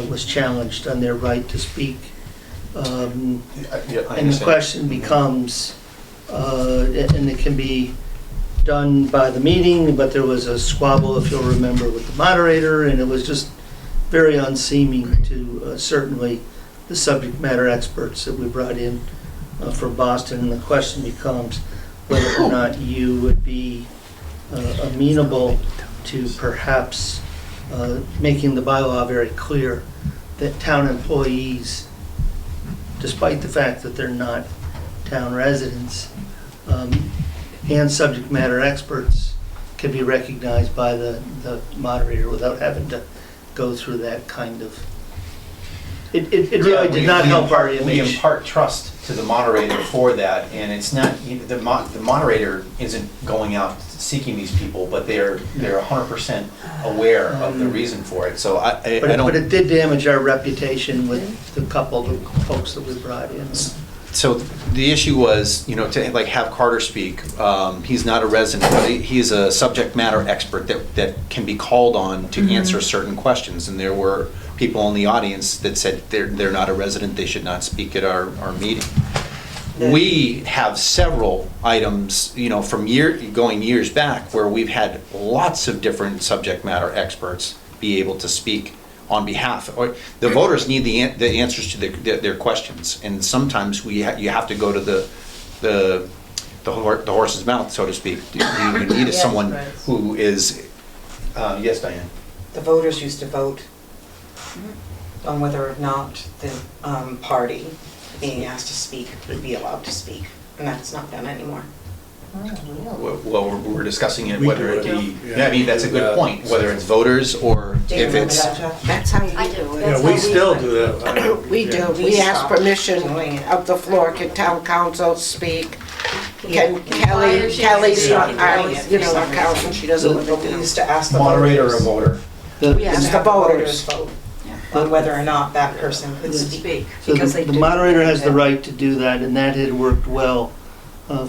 was challenged on their right to speak. yeah, I And the understand. question becomes, and it can be done by the meeting, but there was a squabble, if you'll remember, with the moderator, and it was just very unseeming to certainly the subject matter experts that we brought in from Boston. And the question becomes whether or not you would be amenable to perhaps making the bylaw very clear that town employees, despite the fact that they're not town residents, and subject matter experts can be recognized by the moderator without having to go through that kind of... It really did not help our image. We impart trust to the moderator for that, and it's not, the moderator isn't going out seeking these people, but they're 100% aware of the reason for it, so I don't... But it did damage our reputation with the couple of folks that we brought in. So the issue was, to like have Carter speak, he's not a resident, but he's a subject matter expert that can be called on to answer certain questions, and there were people in the audience that said they're not a resident, they should not speak at our meeting. We have several items, from going years back, where we've had lots of different subject matter experts be able to speak on behalf, or the voters need the answers to their questions, and sometimes you have to go to the horse's mouth, so to speak. You need Yes, someone right. who is, yes, Diane? The voters used to vote on whether or not the party being asked to speak would be allowed to speak, and that's not done anymore. Well, we're discussing it, We whether do it it. be, yeah, I mean, that's a good point, whether it's voters or Do you if remember it's... that, Jeff? That's how I we do. do it. That's Yeah, we how still do that. We do, We we ask stopped permission doing it. of the floor, can town council speak? Can Kelly's Kelly's not, doing it for some accountant, she doesn't live But we in used to ask the Moderator or voters. voter? We ask the voters. vote on whether or not that person could speak. So the moderator has the right to do that, and that had worked well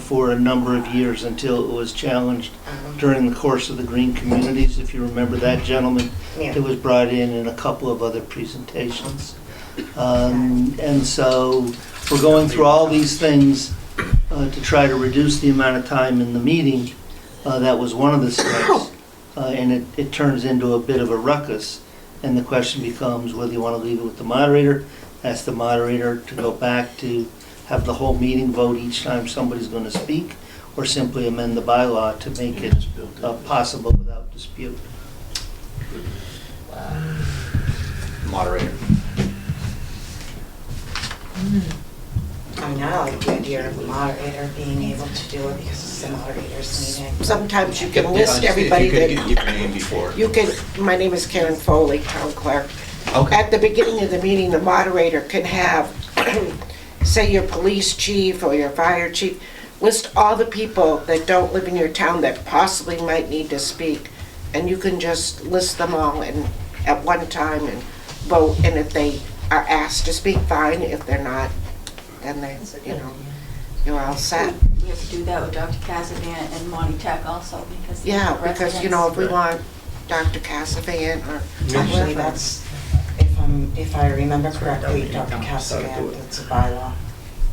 for a number of years until it was challenged during the course of the Green Communities. If you remember that gentleman, Yeah. it was brought in a couple of other presentations. And so we're going through all these things to try to reduce the amount of time in the meeting. That was one of the steps, and it turns into a bit of a ruckus. And the question becomes whether you want to leave it with the moderator, ask the moderator to go back to have the whole meeting vote each time somebody's going to speak, or simply amend the bylaw to make it possible without dispute. moderator. I mean, I like the idea of the moderator being able to do it because it's the moderator's meeting. Sometimes you Yep, can list everybody If you could that, give your name before. you can, my name is Karen Foley, town clerk. Okay. At the beginning of the meeting, the moderator can have, say your police chief or your fire chief, list all the people that don't live in your town that possibly might need to speak. And you can just list them all and at one time and vote. And if they are asked to speak, fine. If they're not, then they, you know, you're all set. We have to do that with Dr. Casavan and Monty Tech also, because. Yeah, because, you know, if we residents- want Dr. Casavan or Actually, whoever. that's, if I remember correctly, Dr. Casavan, it's a bylaw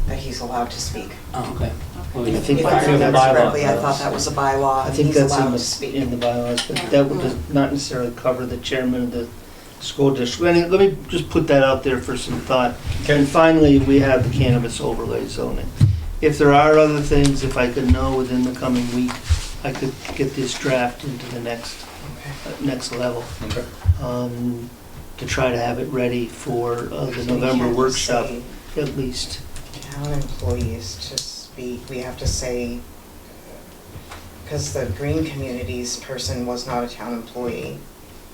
that he's allowed to speak. Oh, okay. Well, I think If I that's in the remember bylaws. correctly, I thought that was a bylaw, I and think he's that's allowed in to speak. the bylaws, but that would not necessarily cover the chairman of the school district. And let me just put that out there for some thought. And finally, we have the cannabis overlay zoning. If there are other things, if I could know within the coming week, I could get this draft into the next level. Okay. To try to have it ready for the So we November can't workshop, say at least. Town employees to speak, we have to say, because the Green Communities person was not a town employee.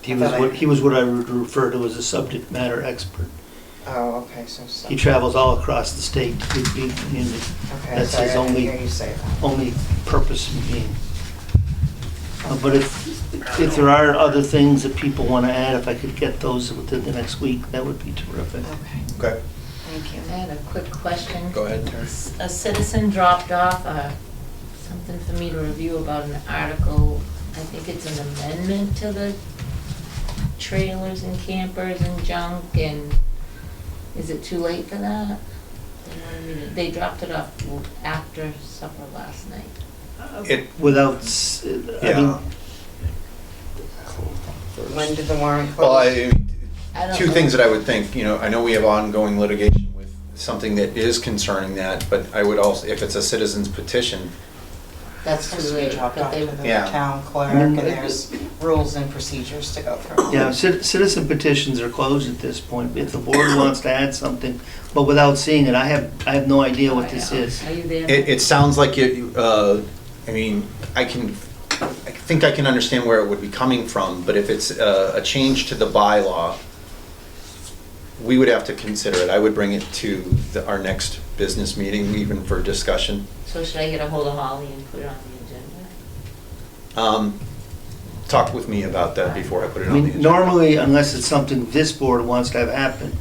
He was what I would refer to as a subject matter expert. Oh, okay, so. He travels all across the state to the community. Okay, That's sorry, his I didn't only, hear you say that. only purpose in being. But if there are other things that people want to add, if I could get those within the next week, that would be terrific. Okay, Okay, thank you. I had a quick question. go ahead, Terry. A citizen dropped off something for me to review about an article. I think it's an amendment to the trailers and campers and junk, and is it too late for that? They dropped it off after supper last night. Without, I mean, When did the warrant Well, close? I don't two know. things that I would think, I know we have ongoing litigation with something that is concerning that, but I would also, if it's a citizen's petition, That's Supposed too to be late, dropped but off they, to the Yeah. town clerk, I mean, and there's rules and procedures to go through. yeah, citizen petitions are closed at this point. If the board wants to add something, but without seeing it, I have no idea what this is. Are you there? it sounds like I mean, I think I can understand where it would be coming from, but if it's a change to the bylaw, we would have to consider it. I would bring it to our next business meeting, even for discussion. So should I get a hold of Holly and put it on the agenda? Talk with me about that before I put it I on the mean, agenda. normally, unless it's something this board wants to have happen,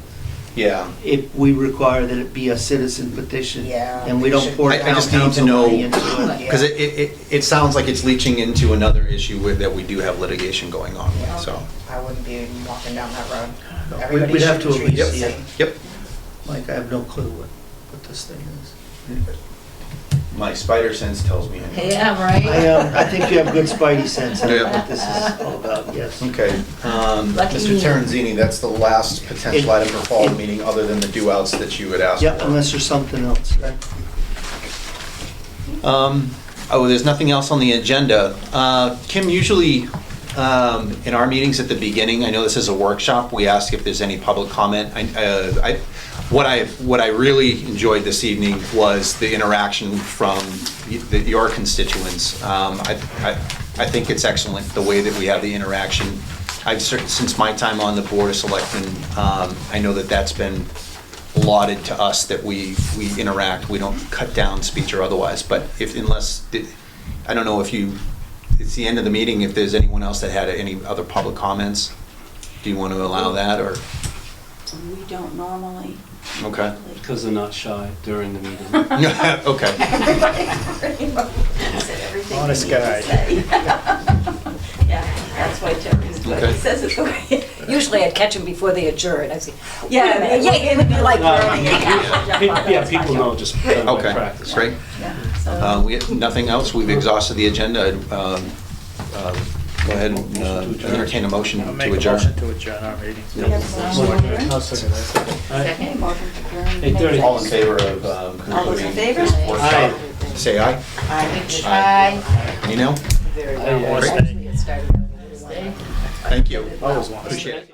Yeah. we require that it be a citizen petition. Yeah, And we we don't should- pour I town just need to council know- money into it. Yeah. Because it sounds like it's leaching into another issue that we do have litigation going on with, so. I wouldn't be walking down that road. No, Everybody we'd have should to be at treated least the see it. same. Yep. Like, I have no clue what this thing is. My spider sense tells me. I know. Yeah, right? I think you have good spidey sense. I know Yeah. what this is all about, yes. Okay, Lucky Mr. me. Terenzini, that's the last potential item for fall meeting, other than the do-outs that you had asked for. Yep, unless there's something else. There's nothing else on the agenda. Kim, usually in our meetings at the beginning, I know this is a workshop, we ask if there's any public comment. What I really enjoyed this evening was the interaction from your constituents. I think it's excellent, the way that we have the interaction. Since my time on the Board of Selectmen, I know that that's been lauded to us, that we interact, we don't cut down speech or otherwise, but I don't know if it's the end of the meeting, if there's anyone else that had any other public comments, do you want to allow that, or? We don't normally. Okay. Because they're not shy during the meeting. Okay. Said everything Honest we need to guy. say. Yeah, that's why Terry's good. Okay. He says it the way. Usually I'd catch them before they adjourn. I'd say, Yeah, it would be like burning. Yeah, people know just by Okay, practice. great. Yeah, so- We have nothing else, we've exhausted the agenda. Go ahead and entertain a motion I'll make to a adjourn. motion to adjourn our meeting. We have a motion. I'll second that. Okay, motion to adjourn. 8:30. All in favor of All those in concluding favor? this workshop? Say aye. Bye. You know? One more Great. thing. Usually it started out. Thank you. Always want to Appreciate it.